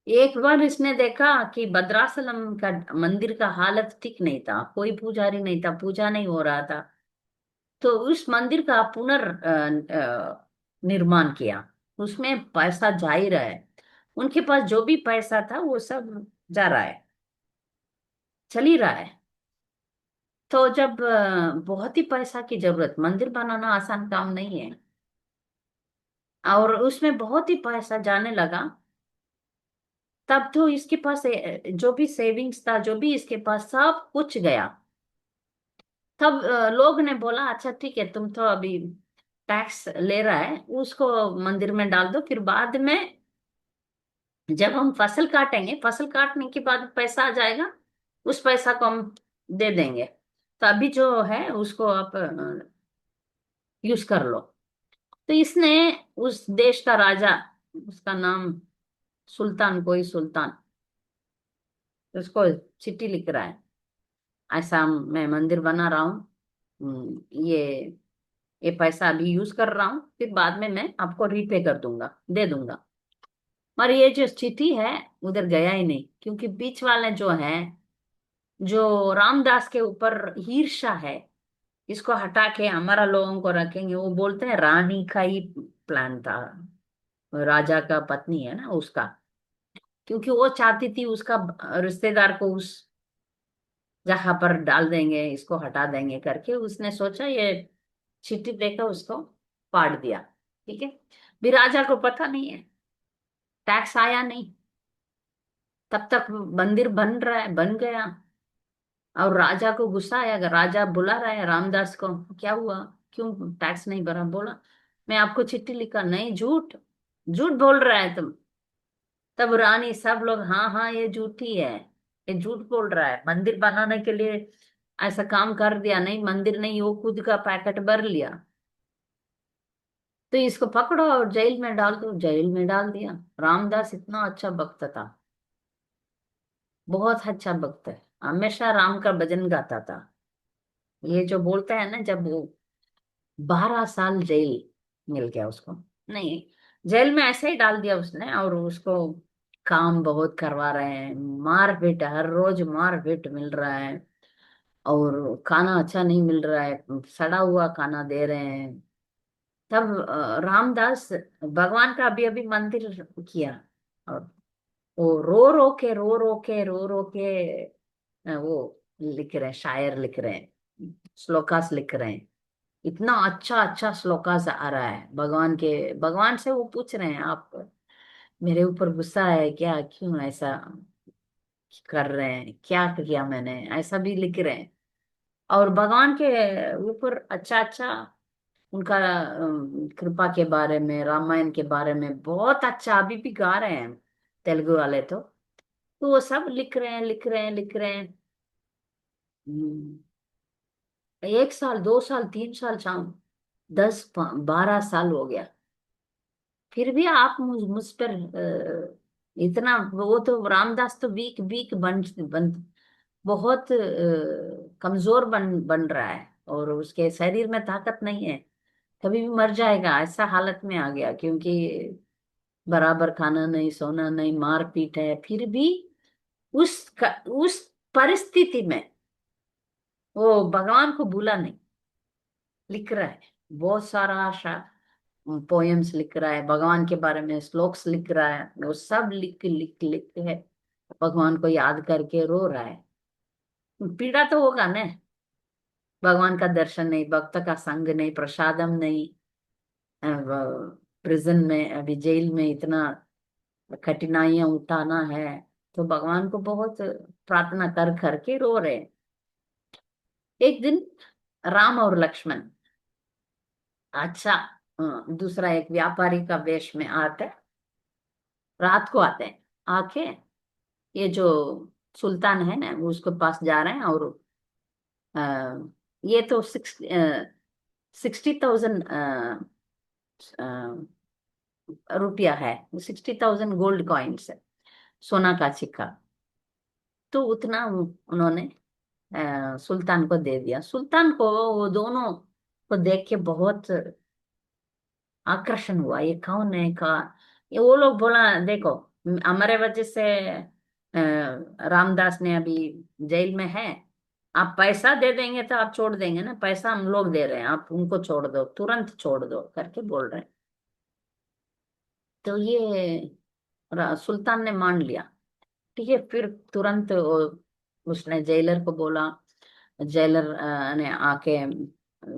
एक बार इसने देखा कि भद्रासलम का मंदिर का हालत ठीक नहीं था, कोई पुजारी नहीं था, पूजा नहीं हो रहा था। तो उस मंदिर का निर्माण किया। उसमें पैसा जा ही रहा है, उनके पास जो भी पैसा था वो सब जा रहा है, चल ही रहा है। तो जब बहुत ही पैसा की जरूरत, मंदिर बनाना आसान काम नहीं है, और उसमें बहुत ही पैसा जाने लगा, तब तो इसके पास जो भी सेविंग्स था, जो भी इसके पास, सब कुछ गया। तब लोग ने बोला अच्छा ठीक है, तुम तो अभी टैक्स ले रहा है, उसको मंदिर में डाल दो, फिर बाद में जब हम फसल काटेंगे, फसल काटने के बाद पैसा आ जाएगा, उस पैसा को हम दे देंगे। तो अभी जो है उसको आप यूज कर लो। तो इसने उस देश का राजा, उसका नाम सुल्तान, कोई सुल्तान, उसको चिट्ठी लिख रहा है, ऐसा मैं मंदिर बना रहा हूँ, ये पैसा अभी यूज कर रहा हूँ, फिर बाद में मैं आपको रीपे कर दूंगा, दे दूंगा। और ये जो चिट्ठी है उधर गया ही नहीं, क्योंकि बीच वाले जो हैं, जो रामदास के ऊपर ईर्ष्या है, इसको हटा के हमारा लोगों को रखेंगे, वो बोलते हैं रानी का ही प्लान था, राजा का पत्नी है ना उसका, क्योंकि वो चाहती थी उसका रिश्तेदार को उस जगह पर डाल देंगे, इसको हटा देंगे करके उसने सोचा, ये चिट्ठी देकर उसको पाट दिया। ठीक है, भी राजा को पता नहीं है, टैक्स आया नहीं, तब तक मंदिर बन रहा है, बन गया। और राजा को गुस्सा आया, अगर राजा बुला रहा है रामदास को, क्या हुआ, क्यों टैक्स नहीं भरा? बोला मैं आपको चिट्ठी लिखा नहीं, झूठ, झूठ बोल रहा है तुम। तब रानी सब लोग, हाँ हाँ ये झूठी है, ये झूठ बोल रहा है, मंदिर बनाने के लिए ऐसा काम कर दिया, नहीं मंदिर नहीं, वो खुद का पैकेट भर लिया। तो इसको पकड़ो और जेल में डाल दो, जेल में डाल दिया। रामदास इतना अच्छा भक्त था, बहुत अच्छा भक्त है, हमेशा राम का भजन गाता था। ये जो बोलता है ना, जब वो 12 साल जेल मिल गया उसको, नहीं, जेल में ऐसे ही डाल दिया उसने, और उसको काम बहुत करवा रहे हैं, मार पीट, हर रोज मार पीट मिल रहा है, और खाना अच्छा नहीं मिल रहा है, सड़ा हुआ खाना दे रहे हैं। तब रामदास भगवान का अभी अभी मंदिर किया, और वो रो रो के वो लिख रहे हैं, शायर लिख रहे हैं, श्लोकास लिख रहे हैं। इतना अच्छा अच्छा श्लोकास आ रहा है भगवान के, भगवान से वो पूछ रहे हैं, आप मेरे ऊपर गुस्सा है क्या, क्यों ऐसा कर रहे हैं, क्या किया मैंने, ऐसा भी लिख रहे हैं। और भगवान के ऊपर अच्छा अच्छा उनका कृपा के बारे में, रामायण के बारे में बहुत अच्छा अभी भी गा रहे हैं तेलुगु वाले तो वो सब लिख रहे हैं, लिख रहे हैं, लिख रहे हैं। 1 साल, 2 साल, 3 साल, शाम 10 12 साल हो गया, फिर भी आप मुझ पर इतना, वो तो रामदास तो वीक वीक बन बहुत कमजोर बन रहा है, और उसके शरीर में ताकत नहीं है, कभी भी मर जाएगा ऐसा हालत में आ गया, क्योंकि बराबर खाना नहीं, सोना नहीं, मार पीट है, फिर भी उस परिस्थिति में वो भगवान को भूला नहीं, लिख रहा है, बहुत सारा पोएम्स लिख रहा है, भगवान के बारे में श्लोक्स लिख रहा है, वो सब लिख लिख लिख के भगवान को याद करके रो रहा है। पीड़ा तो होगा ना, भगवान का दर्शन नहीं, भक्त का संग नहीं, प्रसादम नहीं, प्रिजन में, अभी जेल में इतना कठिनाइयां उठाना है, तो भगवान को बहुत प्रार्थना कर करके रो रहे हैं। एक दिन राम और लक्ष्मण, अच्छा, दूसरा एक व्यापारी का वेश में आते, रात को आते हैं, आके ये जो सुल्तान है ना, वो उसके पास जा रहे हैं, और अ, ये तो 60,000 रुपया है, 60,000 गोल्ड कॉइन्स है, सोना का सिक्का। तो उतना उन्होंने सुल्तान को दे दिया। सुल्तान को वो दोनों को देख के बहुत आकर्षण हुआ, ये कौन है का। ये वो लोग बोला, देखो हमारे वजह से रामदास ने अभी जेल में है, आप पैसा दे देंगे तो आप छोड़ देंगे ना, पैसा हम लोग दे रहे हैं, आप उनको छोड़ दो, तुरंत छोड़ दो करके बोल रहे हैं। तो ये सुल्तान ने मान लिया। ठीक है, फिर तुरंत उसने जेलर को बोला, जेलर ने आके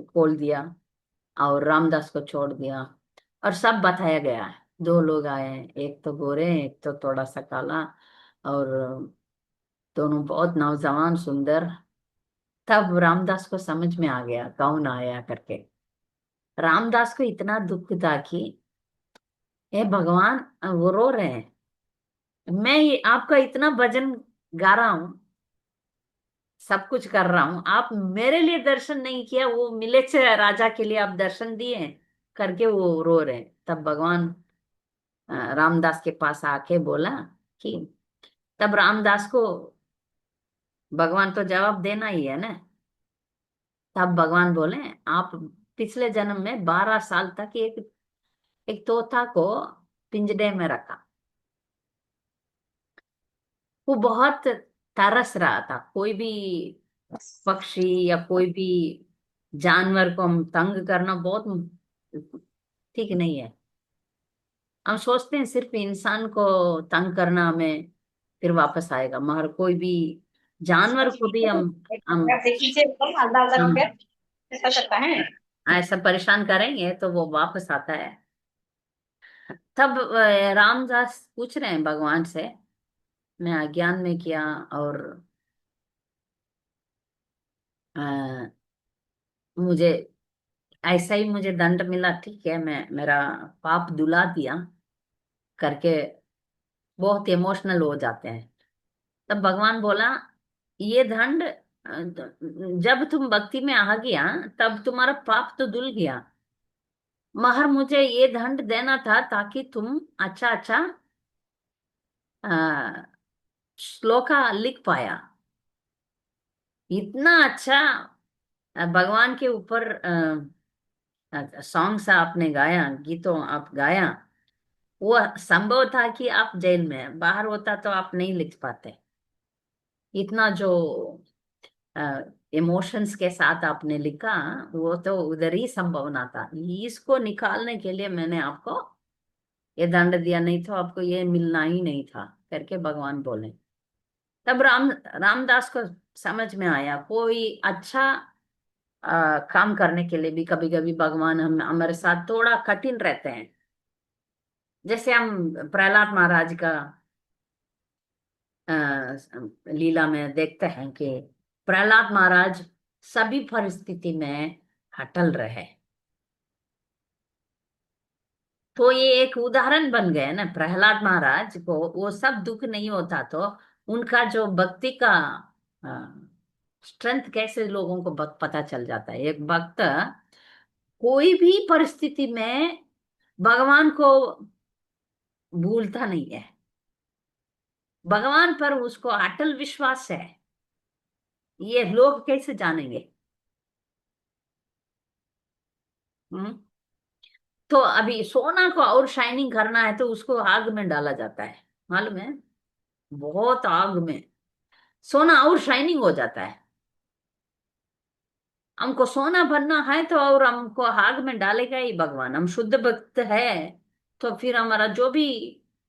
खोल दिया और रामदास को छोड़ दिया। और सब बताया गया है, दो लोग आए हैं, एक तो गोरे एक तो थोड़ा सा काला, और दोनों बहुत नौजवान सुंदर। तब रामदास को समझ में आ गया कौन आया करके। रामदास को इतना दुख था कि हे भगवान, वो रो रहे हैं, मैं ये आपका इतना भजन गा रहा हूँ, सब कुछ कर रहा हूँ, आप मेरे लिए दर्शन नहीं किया, वो मिलेच्छ राजा के लिए आप दर्शन दिए करके वो रो रहे हैं। तब भगवान रामदास के पास आके बोला कि, तब रामदास को भगवान तो जवाब देना ही है ना। तब भगवान बोले, आप पिछले जन्म में 12 साल तक एक एक तोता को पिंजरे में रखा। वो बहुत तरस रहा था, कोई भी पक्षी या कोई भी जानवर को हम तंग करना बहुत ठीक नहीं है। हम सोचते हैं सिर्फ इंसान को तंग करना हमें फिर वापस आएगा, मगर कोई भी जानवर को भी हम देखिए आधा आधा हम रुपया ऐसा करता है। ऐसा परेशान करेंगे तो वो वापस आता है। तब रामदास पूछ रहे हैं भगवान से, मैं अज्ञान में किया, और अ, मुझे ऐसा ही मुझे दंड मिला, ठीक है, मैं मेरा पाप धुला दिया करके बहुत इमोशनल हो जाते हैं। तब भगवान बोला, ये दंड जब तुम भक्ति में आ गया तब तुम्हारा पाप तो धुल गया, मगर मुझे ये दंड देना था ताकि तुम अच्छा अच्छा अ, श्लोका लिख पाया। इतना अच्छा भगवान के ऊपर सॉन्ग्स आपने गाया, गीतों आप गाया। वो संभव था कि आप जेल में, बाहर होता तो आप नहीं लिख पाते। इतना जो इमोशंस के साथ आपने लिखा, वो तो उधर ही संभावना था। इसको निकालने के लिए मैंने आपको ये दंड दिया, नहीं तो आपको ये मिलना ही नहीं था करके भगवान बोले। तब रामदास को समझ में आया, कोई अच्छा काम करने के लिए भी कभी कभी भगवान हम हमारे साथ थोड़ा कठिन रहते हैं। जैसे हम प्रहलाद महाराज का लीला में देखते हैं कि प्रहलाद महाराज सभी परिस्थिति में अटल रहे। तो ये एक उदाहरण बन गया ना, प्रहलाद महाराज को वो सब दुख नहीं होता तो उनका जो भक्ति का स्ट्रेंथ कैसे लोगों को पता चल जाता है। एक भक्त कोई भी परिस्थिति में भगवान को भूलता नहीं है, भगवान पर उसको अटल विश्वास है। ये लोग कैसे जानेंगे? हम्म। तो अभी सोना को और शाइनिंग करना है तो उसको आग में डाला जाता है, मालूम है, बहुत आग में सोना और शाइनिंग हो जाता है। हमको सोना बनना है तो और हमको आग में डालेगा ही भगवान। हम शुद्ध भक्त है तो फिर हमारा जो भी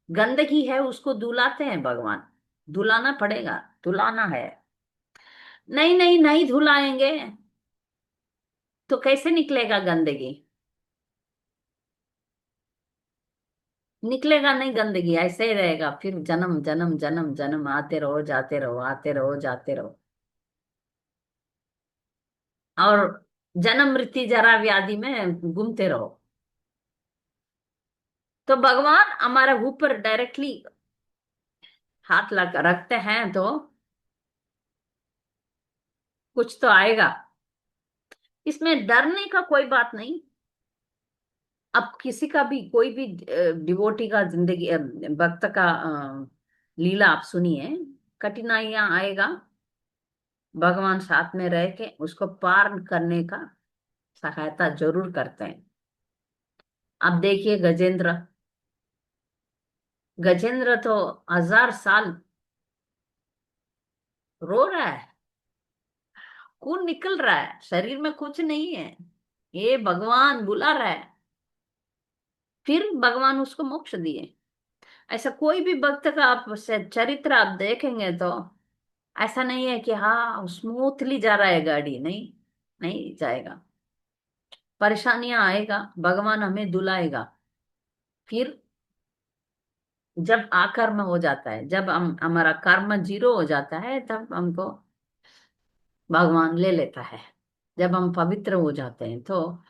गंदगी है उसको धुलाते हैं भगवान। धुलाना पड़ेगा, धुलाना है। नहीं नहीं नहीं धुलाएंगे तो कैसे निकलेगा गंदगी? निकलेगा नहीं, गंदगी ऐसे ही रहेगा, फिर जन्म जन्म जन्म जन्म आते रहो जाते रहो, आते रहो जाते रहो, और जन्म मृत्यु जरा व्याधि में घूमते रहो। तो भगवान हमारे ऊपर डायरेक्टली हाथ लग रखते हैं तो कुछ तो आएगा। इसमें डरने का कोई बात नहीं। अब किसी का भी कोई भी डिवोटी का जिंदगी भक्त का लीला आप सुनिए, कठिनाइयां आएगा, भगवान साथ में रह के उसको पार करने का सहायता जरूर करते हैं। अब देखिए गजेंद्र, गजेंद्र तो 1000 साल रो रहा है, खून निकल रहा है, शरीर में कुछ नहीं है, ये भगवान बुला रहा है, फिर भगवान उसको मोक्ष दिए। ऐसा कोई भी भक्त का आप चरित्र आप देखेंगे तो ऐसा नहीं है कि हाँ स्मूथली जा रहा है गाड़ी, नहीं, नहीं जाएगा, परेशानियां आएगा, भगवान हमें दुलाएगा। फिर जब आकर्म हो जाता है, जब हम हमारा कर्म जीरो हो जाता है, तब हमको भगवान ले लेता है। जब हम पवित्र हो जाते हैं तो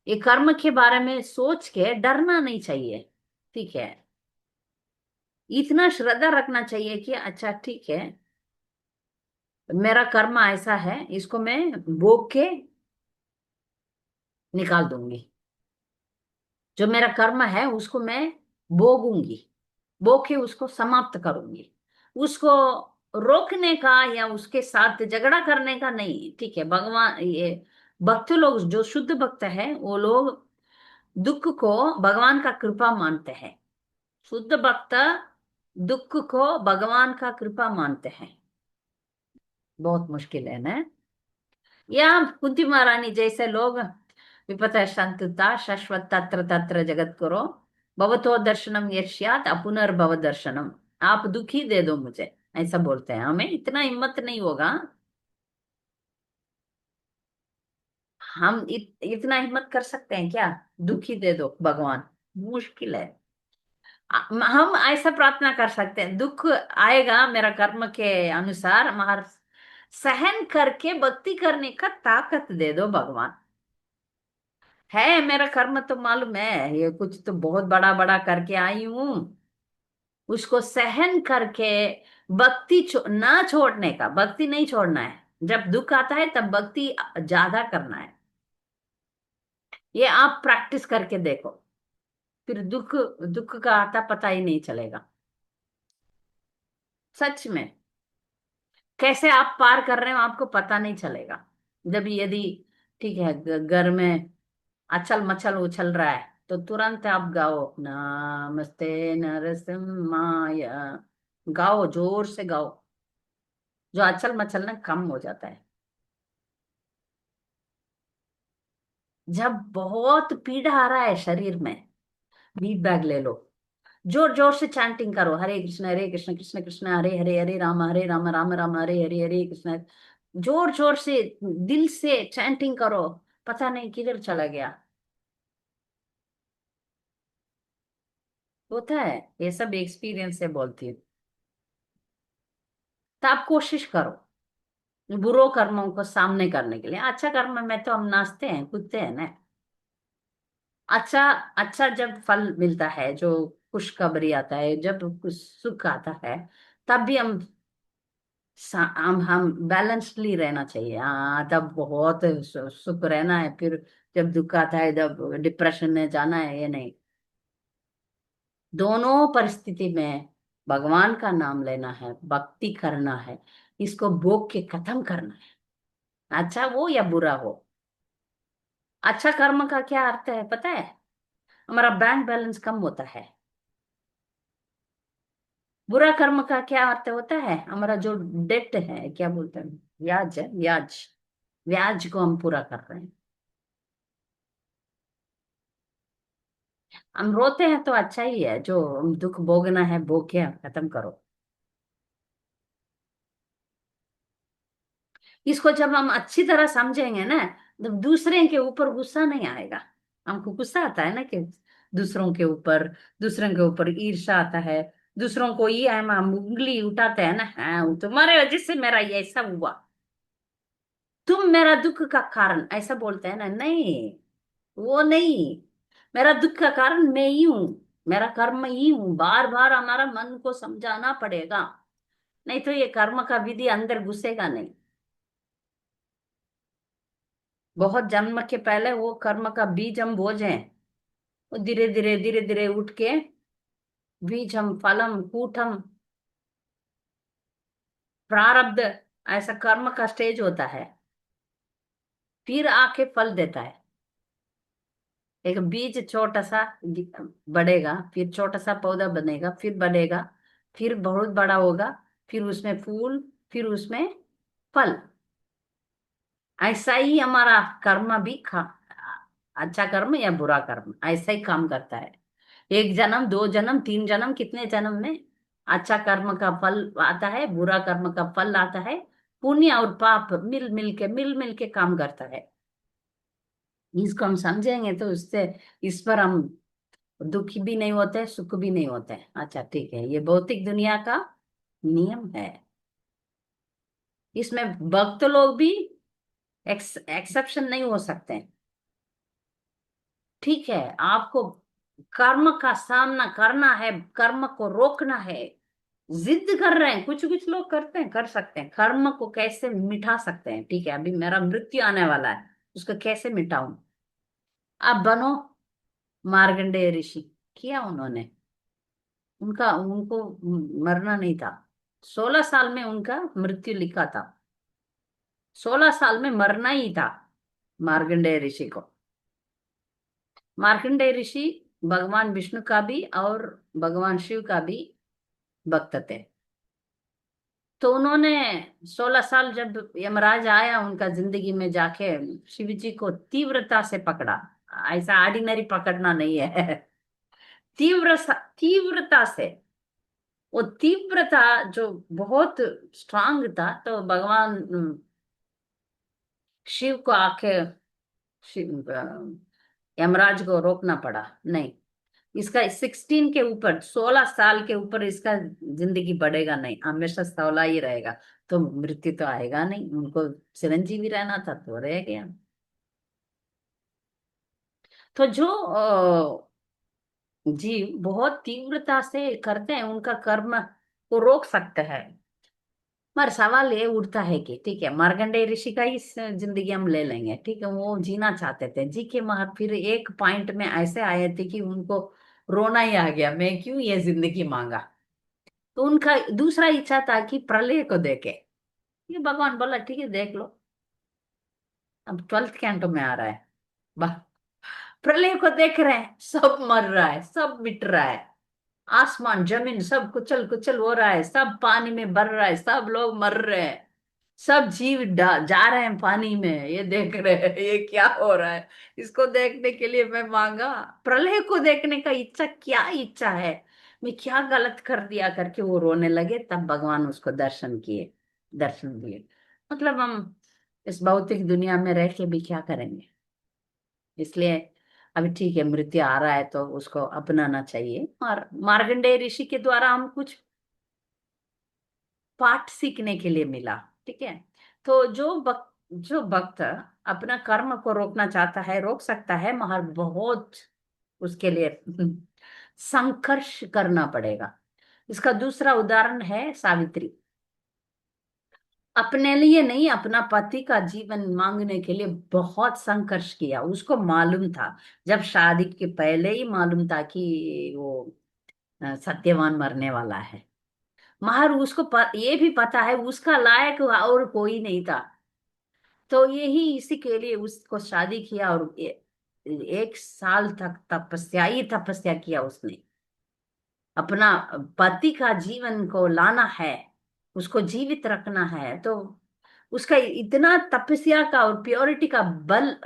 ये कर्म के बारे में सोच के डरना नहीं चाहिए, ठीक है। इतना श्रद्धा रखना चाहिए कि अच्छा ठीक है, मेरा कर्म ऐसा है, इसको मैं भोग के निकाल दूंगी। जो मेरा कर्म है उसको मैं भोगूंगी, भोग के उसको समाप्त करूंगी। उसको रोकने का या उसके साथ झगड़ा करने का नहीं, ठीक है। भगवान ये भक्त लोग जो शुद्ध भक्त है वो लोग दुख को भगवान का कृपा मानते हैं। शुद्ध भक्त दुख को भगवान का कृपा मानते हैं। बहुत मुश्किल है ना। या कुंती महारानी जैसे लोग, विपत शांतता शाश्वत तत्र तत्र जगत करो, भवतो दर्शनम यस्यात् अपुनर्भव दर्शनम। आप दुखी दे दो मुझे, ऐसा बोलते हैं। हमें इतना हिम्मत नहीं होगा, हम इतना हिम्मत कर सकते हैं क्या? दुखी दे दो भगवान, मुश्किल है। हम ऐसा प्रार्थना कर सकते हैं, दुख आएगा मेरा कर्म के अनुसार, मगर सहन करके भक्ति करने का ताकत दे दो भगवान। है मेरा कर्म तो मालूम है, ये कुछ तो बहुत बड़ा बड़ा करके आई हूं, उसको सहन करके भक्ति ना छोड़ने का, भक्ति नहीं छोड़ना है। जब दुख आता है तब भक्ति ज्यादा करना है। ये आप प्रैक्टिस करके देखो, फिर दुख दुख का आता पता ही नहीं चलेगा। सच में, कैसे आप पार कर रहे हो आपको पता नहीं चलेगा। जब यदि ठीक है घर में अचल मचल उछल रहा है तो तुरंत आप गाओ नमस्ते नरसिम्हाय, गाओ, जोर से गाओ, जो अचल मचल ना कम हो जाता है। जब बहुत पीड़ा आ रहा है शरीर में, डीप बैग ले लो, जोर जोर से चैंटिंग करो, हरे कृष्ण कृष्ण कृष्ण हरे हरे, हरे राम राम राम हरे हरे, हरे कृष्ण। जोर जोर से दिल से चैंटिंग करो, पता नहीं किधर चला गया। होता है, ये सब एक्सपीरियंस से बोलती हूँ। तो आप कोशिश करो बुरो कर्मों को सामने करने के लिए। अच्छा कर्म में तो हम नाचते हैं कूदते हैं ना। अच्छा, अच्छा जब फल मिलता है, जो खुशखबरी आता है, जब कुछ सुख आता है, तब भी हम बैलेंसडली रहना चाहिए। हाँ, तब बहुत सुख रहना है, फिर जब दुख आता है जब डिप्रेशन में जाना है, ये नहीं। दोनों परिस्थिति में भगवान का नाम लेना है, भक्ति करना है, इसको भोग के खत्म करना है, अच्छा हो या बुरा हो। अच्छा कर्म का क्या अर्थ है पता है? हमारा बैंक बैलेंस कम होता है। बुरा कर्म का क्या अर्थ होता है? हमारा जो डेट है, क्या बोलते हैं, ब्याज है, ब्याज, ब्याज को हम पूरा कर रहे हैं। हम रोते हैं तो अच्छा ही है, जो हम दुख भोगना है भोग के खत्म करो। इसको जब हम अच्छी तरह समझेंगे ना, तो दूसरे के ऊपर गुस्सा नहीं आएगा। हमको गुस्सा आता है ना कि दूसरों के ऊपर, दूसरों के ऊपर ईर्ष्या आता है, दूसरों को ये हम उंगली उठाते हैं ना, हाँ तुम्हारे वजह से मेरा ये ऐसा हुआ, तुम मेरा दुख का कारण, ऐसा बोलते हैं ना। नहीं, वो नहीं, मेरा दुख का कारण मैं ही हूं, मेरा कर्म ही हूं। बार बार हमारा मन को समझाना पड़ेगा, नहीं तो ये कर्म का विधि अंदर घुसेगा नहीं। बहुत जन्म के पहले वो कर्म का बीज हम बोझ हैं, वो धीरे धीरे उठ के बीजम फलम कूटम प्रारब्ध, ऐसा कर्म का स्टेज होता है, फिर आके फल देता है। एक बीज छोटा सा बढ़ेगा, फिर छोटा सा पौधा बनेगा, फिर बढ़ेगा, फिर बहुत बड़ा होगा, फिर उसमें फूल, फिर उसमें फल। ऐसा ही हमारा कर्म भी अच्छा कर्म या बुरा कर्म ऐसा ही काम करता है। एक जन्म, दो जन्म, तीन जन्म, कितने जन्म में अच्छा कर्म का फल आता है, बुरा कर्म का फल आता है। पुण्य और पाप मिल मिल के काम करता है। इसको हम समझेंगे तो उससे, इस पर हम दुखी भी नहीं होते, सुख भी नहीं होते। अच्छा ठीक है, ये भौतिक दुनिया का नियम है। इसमें भक्त लोग भी एक्सेप्शन नहीं हो सकते। ठीक है, आपको कर्म का सामना करना है, कर्म को रोकना है। जिद कर रहे हैं, कुछ कुछ लोग करते हैं, कर सकते हैं, कर्म को कैसे मिटा सकते हैं। ठीक है, अभी मेरा मृत्यु आने वाला है, उसको कैसे मिटाऊं। आप बनो मार्कंडेय ऋषि, किया उन्होंने। उनका उनको मरना नहीं था। 16 साल में उनका मृत्यु लिखा था। 16 साल में मरना ही था मार्कंडेय ऋषि को। मार्कंडेय ऋषि भगवान विष्णु का भी और भगवान शिव का भी भक्त थे। तो उन्होंने 16 साल, जब यमराज आया उनका जिंदगी में जाके, शिव जी को तीव्रता से पकड़ा। ऐसा ऑर्डिनरी पकड़ना नहीं है। तीव्र तीव्रता से, वो तीव्रता जो बहुत स्ट्रांग था, तो भगवान शिव को आके यमराज को रोकना पड़ा। नहीं, इसका 16 के ऊपर, 16 साल के ऊपर इसका जिंदगी बढ़ेगा नहीं, हमेशा 16 ही रहेगा। तो मृत्यु तो आएगा नहीं, उनको चिरंजीवी रहना था तो रह गया। तो जो जीव बहुत तीव्रता से करते हैं, उनका कर्म को रोक सकते हैं। मगर सवाल ये उठता है कि ठीक है, मार्कंडेय ऋषि का ही जिंदगी हम ले लेंगे, ठीक है, वो जीना चाहते थे, जी के मगर फिर एक पॉइंट में ऐसे आए थे कि उनको रोना ही आ गया, मैं क्यों ये जिंदगी मांगा। तो उनका दूसरा इच्छा था कि प्रलय को देखे। ये भगवान बोला ठीक है, देख लो। अब 12th कैंटो में आ रहा है, प्रलय को देख रहे हैं, सब मर रहा है, सब मिट रहा है, आसमान जमीन सब कुचल कुचल हो रहा है, सब पानी में भर रहा है, सब लोग मर रहे हैं, सब जीव जा रहे हैं पानी में, ये देख रहे हैं ये क्या हो रहा है। इसको देखने के लिए मैं मांगा, प्रलय को देखने का इच्छा, क्या इच्छा है, मैं क्या गलत कर दिया करके वो रोने लगे। तब भगवान उसको दर्शन किए, दर्शन दिए। मतलब हम इस भौतिक दुनिया में रह के भी क्या करेंगे। इसलिए अभी ठीक है, मृत्यु आ रहा है तो उसको अपनाना चाहिए। और मार्कंडेय ऋषि के द्वारा हम कुछ पाठ सीखने के लिए मिला। ठीक है, तो जो भक्त अपना कर्म को रोकना चाहता है, रोक सकता है, मगर बहुत उसके लिए संघर्ष करना पड़ेगा। इसका दूसरा उदाहरण है सावित्री। अपने लिए नहीं, अपना पति का जीवन मांगने के लिए बहुत संघर्ष किया। उसको मालूम था, जब शादी के पहले ही मालूम था कि वो सत्यवान मरने वाला है। मगर उसको ये भी पता है उसका लायक और कोई नहीं था। तो यही इसी के लिए उसको शादी किया, और 1 साल तक तपस्या ही तपस्या किया उसने। अपना पति का जीवन को लाना है, उसको जीवित रखना है, तो उसका इतना तपस्या का और प्योरिटी का बल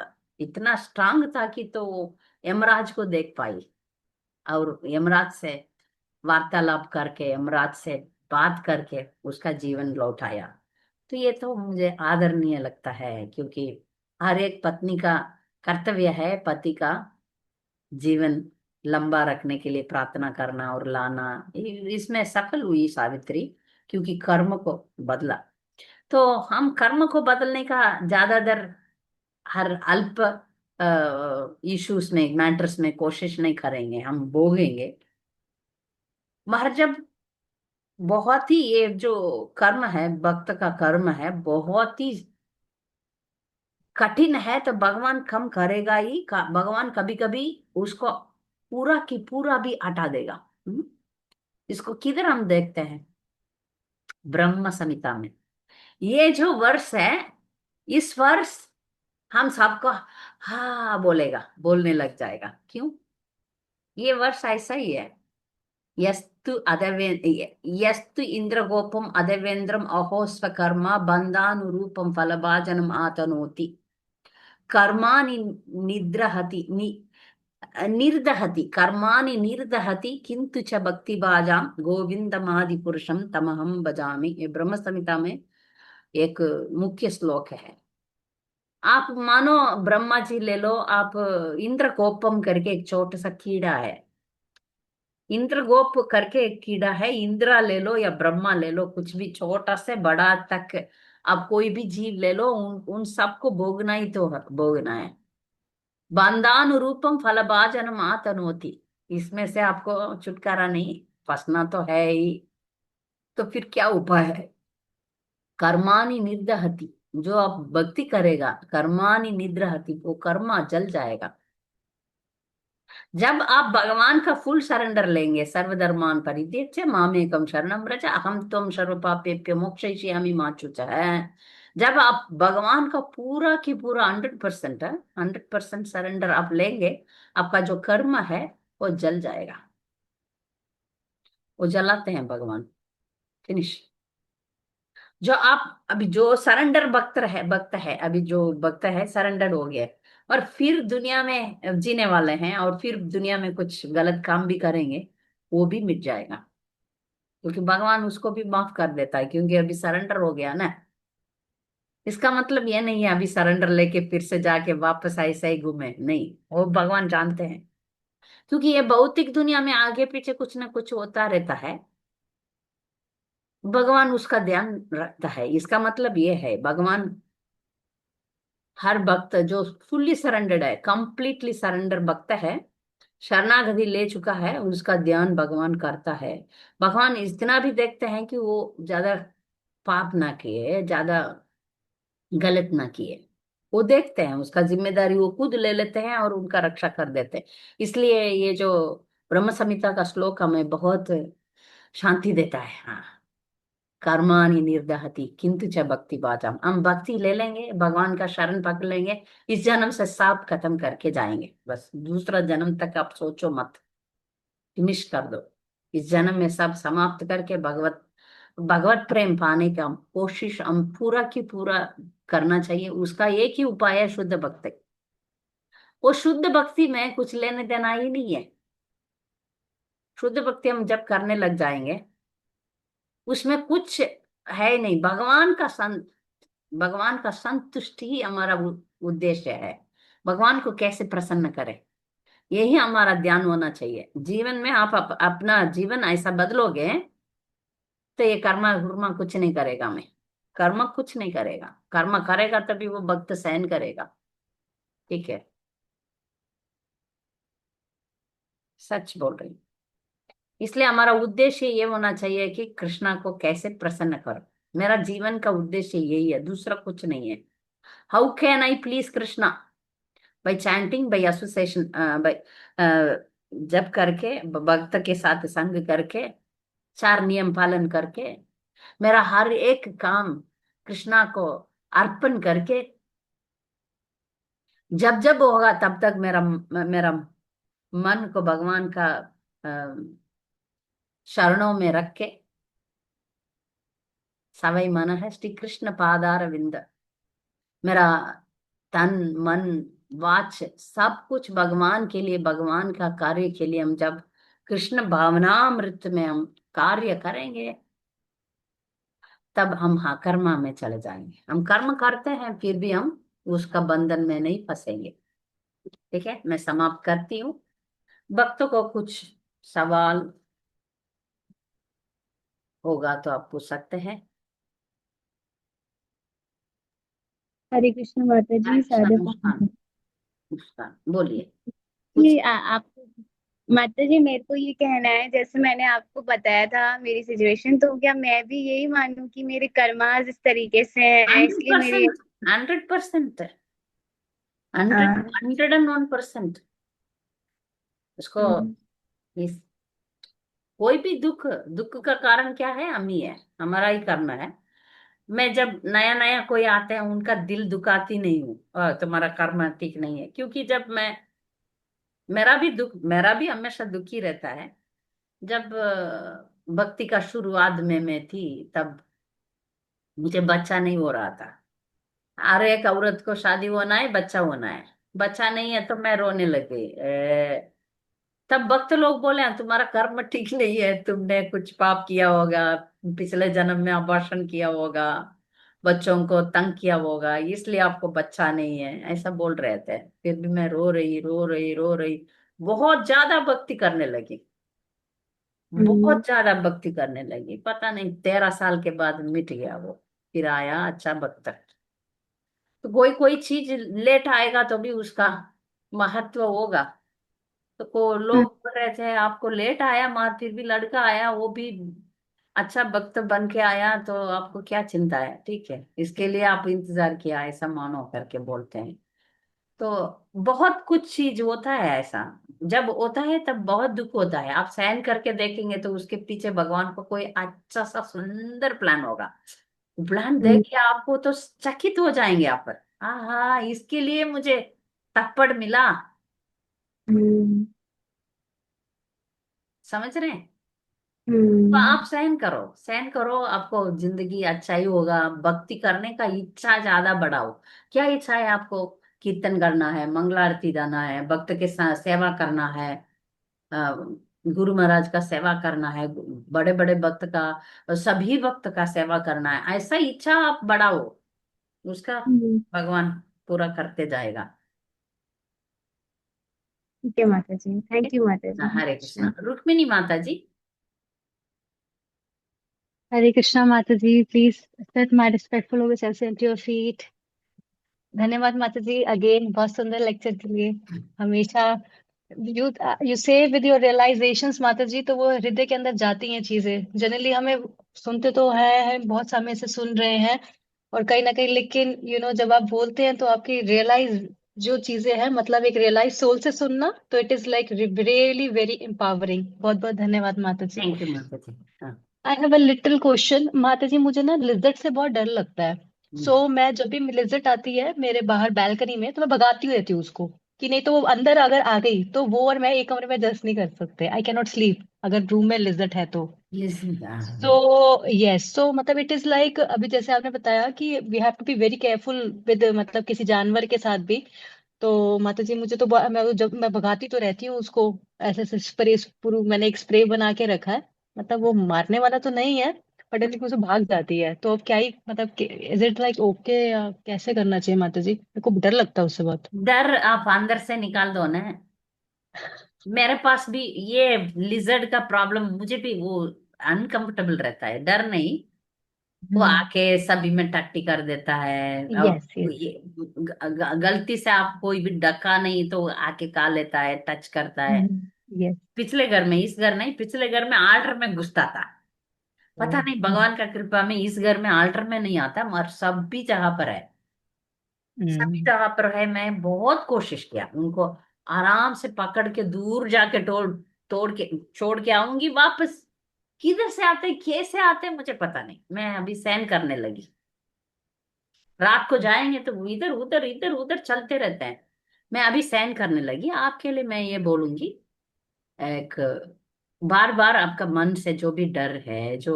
इतना स्ट्रांग था कि तो यमराज को देख पाई, और यमराज से वार्तालाप करके, यमराज से बात करके उसका जीवन लौटाया। तो ये तो मुझे आदरणीय लगता है, क्योंकि हर एक पत्नी का कर्तव्य है पति का जीवन लंबा रखने के लिए प्रार्थना करना और लाना। इसमें सफल हुई सावित्री, क्योंकि कर्म को बदला। तो हम कर्म को बदलने का ज्यादातर हर अल्प इश्यूज में, मैटर्स में कोशिश नहीं करेंगे, हम भोगेंगे। मगर जब बहुत ही, ये जो कर्म है, भक्त का कर्म है, बहुत ही कठिन है, तो भगवान कम करेगा ही। भगवान कभी कभी उसको पूरा की पूरा भी हटा देगा। इसको किधर हम देखते हैं? ब्रह्म संहिता में। ये जो वर्ष है, इस वर्ष हम सबको हाँ बोलेगा, बोलने लग जाएगा। क्यों? ये वर्ष ऐसा ही है। यस्तु अदवे यस्तु इंद्रगोपम अदवेन्द्रम अहो स्वकर्मा बंधानुरूपम फलभाजनम आतनोति कर्माणि निद्रहति निर्दहति कर्माणि निर्दहति किंतु च भक्तिभाजां गोविंदमादि पुरुषम तमहम भजामि। ये ब्रह्म संहिता में एक मुख्य श्लोक है। आप मानो ब्रह्मा जी ले लो आप, इंद्र कोपम करके एक छोटा सा कीड़ा है। इंद्रगोप करके एक कीड़ा है। इंद्रा ले लो या ब्रह्मा ले लो, कुछ भी छोटा से बड़ा तक आप कोई भी जीव ले लो, उन सबको भोगना ही तो भोगना है। बंधानुरूपम फलभाजनम आतनोति। इसमें से आपको छुटकारा नहीं, फंसना तो है ही। तो फिर क्या उपाय है? कर्मानि निर्दहति। जो आप भक्ति करेगा, कर्मानि निद्रहति, वो कर्मा जल जाएगा। जब आप भगवान का फुल सरेंडर लेंगे, सर्वधर्मान परित्यज्य मामेकम शरणम व्रज अहम त्वं सर्व पापेभ्यो मोक्षयिष्यामि मा शुचः है। जब आप भगवान का पूरा की पूरा 100% है, 100% सरेंडर आप लेंगे, आपका जो कर्म है वो जल जाएगा। वो जलाते हैं भगवान। फिनिश। जो आप अभी जो सरेंडर भक्त है अभी जो भक्त है सरेंडर हो गया, और फिर दुनिया में जीने वाले हैं और फिर दुनिया में कुछ गलत काम भी करेंगे, वो भी मिट जाएगा। क्योंकि भगवान उसको भी माफ कर देता है, क्योंकि अभी सरेंडर हो गया ना। इसका मतलब ये नहीं है अभी सरेंडर लेके फिर से जाके वापस ऐसा ही घूमे, नहीं, वो भगवान जानते हैं। क्योंकि ये भौतिक दुनिया में आगे पीछे कुछ ना कुछ होता रहता है, भगवान उसका ध्यान रखता है। इसका मतलब ये है भगवान हर भक्त जो फुल्ली सरेंडर्ड है, कंप्लीटली सरेंडर भक्त है, शरणागति ले चुका है, उसका ध्यान भगवान करता है। भगवान इतना भी देखते हैं कि वो ज्यादा पाप ना किए, ज्यादा गलत ना किए। वो देखते हैं, उसका जिम्मेदारी वो खुद ले लेते हैं और उनका रक्षा कर देते हैं। इसलिए ये जो ब्रह्म संहिता का श्लोक हमें बहुत शांति देता है। हाँ, कर्माणि निर्दहति किंतु च भक्ति बाजाम। हम भक्ति ले लेंगे, भगवान का शरण पकड़ लेंगे, इस जन्म से सब खत्म करके जाएंगे। बस दूसरा जन्म तक आप सोचो मत, फिनिश कर दो। इस जन्म में सब समाप्त करके भगवत भगवत प्रेम पाने का कोशिश हम पूरा की पूरा करना चाहिए। उसका एक ही उपाय है, शुद्ध भक्ति। वो शुद्ध भक्ति में कुछ लेने देना ही नहीं है। शुद्ध भक्ति हम जब करने लग जाएंगे, उसमें कुछ है नहीं। भगवान का संतुष्टि ही हमारा उद्देश्य है। भगवान को कैसे प्रसन्न करें, यही हमारा ध्यान होना चाहिए। जीवन में आप अपना जीवन ऐसा बदलोगे तो ये कर्मा कुर्मा कुछ नहीं करेगा। मैं कर्म कुछ नहीं करेगा, कर्म करेगा तभी वो भक्त सहन करेगा। ठीक है, सच बोल रही हूँ। इसलिए हमारा उद्देश्य ये होना चाहिए कि कृष्णा को कैसे प्रसन्न करो। मेरा जीवन का उद्देश्य यही है, दूसरा कुछ नहीं है। How can I please Krishna? By chanting, by association, by जप करके, भक्त के साथ संग करके, चार नियम पालन करके, मेरा हर एक काम कृष्णा को अर्पण करके, जब जब होगा तब तक मेरा मेरा मन को भगवान का अ, शरणों में रख के, सवई मन है श्री कृष्ण पादार विंद। मेरा तन मन वाच सब कुछ भगवान के लिए, भगवान का कार्य के लिए हम जब कृष्ण भावनामृत में हम कार्य करेंगे, तब हम हाँ कर्मा में चले जाएंगे। हम कर्म करते हैं फिर भी हम उसका बंधन में नहीं फंसेंगे। ठीक है, मैं समाप्त करती हूँ। भक्तों को कुछ सवाल होगा तो आप पूछ सकते हैं। हरे कृष्ण माता जी, अच्छा, सादर मुस्कान, प्रणाम। मुस्कान बोलिए जी कुछ। आपको माता जी, मेरे को ये कहना है, जैसे मैंने आपको बताया था मेरी सिचुएशन, तो क्या मैं भी यही मानूं कि मेरे कर्मास इस तरीके से हैं, हंड्रेड इसलिए मेरी। परसेंट 100%, 100, हाँ। 101%। उसको हम्म इस कोई भी दुख, दुख का कारण क्या है? हम ही है, हमारा ही कर्म है। मैं जब नया नया कोई आते हैं उनका दिल दुखाती नहीं हूँ, तुम्हारा कर्म ठीक नहीं है, क्योंकि जब मैं, मेरा भी हमेशा दुखी रहता है। जब भक्ति का शुरुआत में मैं थी, तब मुझे बच्चा नहीं हो रहा था। हर एक औरत को शादी होना है, बच्चा होना है, बच्चा नहीं है तो मैं रोने लगी। तब भक्त लोग बोले, "हाँ, तुम्हारा कर्म ठीक नहीं है, तुमने कुछ पाप किया होगा, पिछले जन्म में अबॉर्शन किया होगा, बच्चों को तंग किया होगा, इसलिए आपको बच्चा नहीं है", ऐसा बोल रहे थे। फिर भी मैं रो रही, रो रही, रो रही, बहुत ज्यादा भक्ति करने लगी, हम्म बहुत ज्यादा भक्ति करने लगी। पता नहीं 13 साल के बाद मिट गया वो, फिर आया अच्छा भक्त। तो कोई कोई चीज लेट आएगा तो भी उसका महत्व होगा। तो हम्म लोग बोल रहे थे आपको लेट आया मगर फिर भी लड़का आया, वो भी अच्छा वक्त बन के आया, तो आपको क्या चिंता है, ठीक है, इसके लिए आप इंतजार किया, ऐसा मानो करके बोलते हैं। तो बहुत कुछ चीज होता है ऐसा, जब होता है तब बहुत दुख होता है। आप सहन करके देखेंगे तो उसके पीछे भगवान को कोई अच्छा सा सुंदर प्लान होगा। प्लान देख हम्म के आपको तो चकित हो जाएंगे आप पर, हाँ हाँ, इसके लिए मुझे थप्पड़ मिला। हम्म समझ रहे हैं? तो हम्म आप सहन करो, सहन करो, आपको जिंदगी अच्छा ही होगा। भक्ति करने का इच्छा ज्यादा बढ़ाओ। क्या इच्छा है आपको? कीर्तन करना है, मंगला आरती गाना है, भक्त के साथ सेवा करना है, अ, गुरु महाराज का सेवा करना है, बड़े बड़े भक्त का, सभी भक्त का सेवा करना है, ऐसा इच्छा आप बढ़ाओ, उसका हम्म। भगवान पूरा करते जाएगा। ठीक है माता जी, थैंक यू माता जी, हरे हरे कृष्णा। कृष्णा। रुक्मिणी माता जी। हरे कृष्णा माता जी, please set my respectful obeisance at your feet। धन्यवाद माता जी, अगेन बहुत सुंदर लेक्चर के लिए। हमेशा यू यू से विद योर रियलाइजेशंस माता जी, तो वो हृदय के अंदर जाती हैं चीजें। जनरली हमें सुनते तो है बहुत समय से सुन रहे हैं, और कहीं ना कहीं, लेकिन जब आप बोलते हैं तो आपकी रियलाइज जो चीजें हैं, मतलब एक रियलाइज सोल से सुनना, तो it is like really very empowering. बहुत बहुत धन्यवाद माता जी। थैंक यू माता जी। हाँ। I have a little question माता जी, मुझे ना लिजर्ट से बहुत डर लगता है। हम्म। मैं जब भी लिजर्ट आती है मेरे बाहर बैल्कनी में, तो मैं भगाती रहती हूँ उसको, कि नहीं तो वो अंदर अगर आ गई तो वो और मैं एक कमरे में एडजस्ट नहीं कर सकते। आई कैन नॉट स्लीप अगर रूम में लिजर्ट है तो। लिसन। सो यस, सो मतलब इट इज लाइक, अभी जैसे आपने बताया कि we have to be very careful with, मतलब किसी जानवर के साथ भी। तो माता जी मुझे तो जब मैं भगाती तो रहती हूँ उसको, ऐसे ऐसे स्प्रे, मैंने एक स्प्रे बना के रखा है। मतलब वो मारने वाला तो नहीं है, बट लेकिन उसे भाग जाती है। तो अब क्या ही, मतलब इज इट लाइक ओके, या कैसे करना चाहिए माता जी? मेरे को डर लगता है उससे बहुत। डर आप अंदर से निकाल दो ना। मेरे पास भी ये लिजर्ड का प्रॉब्लम, मुझे भी वो अनकंफर्टेबल रहता है, डर नहीं। वो हम्म। आके सभी में टट्टी कर देता है, और यस यस। ये गलती से आप कोई भी डका नहीं तो आके खा लेता है, टच करता है। यस। पिछले घर में, इस घर नहीं, पिछले घर में आल्टर में घुसता था। पता नहीं भगवान का कृपा में इस घर में आल्टर में नहीं आता, मगर सब भी जगह पर है, सभी जगह पर है। मैं बहुत कोशिश किया उनको आराम से पकड़ के दूर जाके तोड़ तोड़ के छोड़ के आऊंगी वापस। किधर से आते कैसे आते मुझे पता नहीं, मैं अभी सहन करने लगी। रात को जाएंगे तो वो इधर उधर इधर उधर चलते रहते हैं। मैं अभी सहन करने लगी। आपके लिए मैं ये बोलूंगी, एक, बार बार आपका मन से जो भी डर है, जो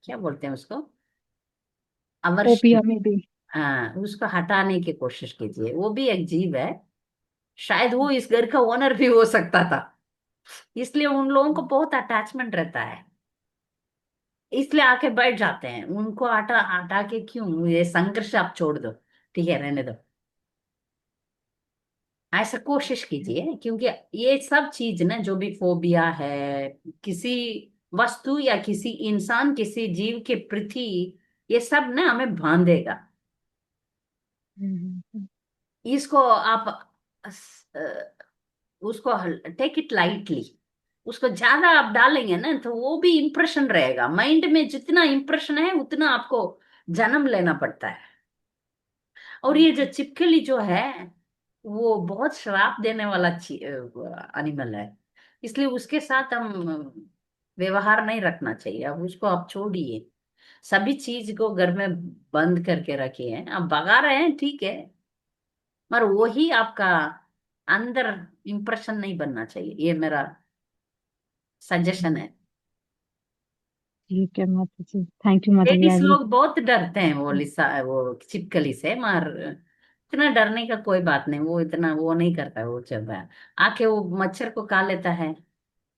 क्या बोलते हैं उसको, ओपिया अवर्शन, में भी। हाँ, उसको हटाने की कोशिश कीजिए। वो भी एक जीव है, शायद वो इस घर का ओनर भी हो सकता था, इसलिए उन लोगों को बहुत अटैचमेंट रहता है, इसलिए आके बैठ जाते हैं। उनको हटा हटा के क्यों, ये संघर्ष आप छोड़ दो, ठीक है, रहने दो। ऐसा कोशिश कीजिए, क्योंकि ये सब चीज ना, जो भी फोबिया है किसी वस्तु या किसी इंसान, किसी जीव के प्रति, ये सब ना हमें बांधेगा। इसको आप उसको टेक इट लाइटली। उसको ज्यादा आप डालेंगे ना तो वो भी इम्प्रेशन रहेगा माइंड में, जितना इम्प्रेशन है उतना आपको जन्म लेना पड़ता है। और ये जो छिपकली जो है, वो बहुत श्राप देने वाला एनिमल है। इसलिए उसके साथ हम व्यवहार नहीं रखना चाहिए। अब उसको आप छोड़िए, सभी चीज को घर में बंद करके रखिए। आप भगा रहे हैं ठीक है, पर वही आपका अंदर इंप्रेशन नहीं बनना चाहिए, ये मेरा सजेशन है। ठीक है माता जी, थैंक यू माता जी, लेडीज आई विल। लोग बहुत डरते हैं वो छिपकली से, मगर इतना डरने का कोई बात नहीं, वो इतना वो नहीं करता है, वो चल रहा है। आके वो मच्छर को खा लेता है,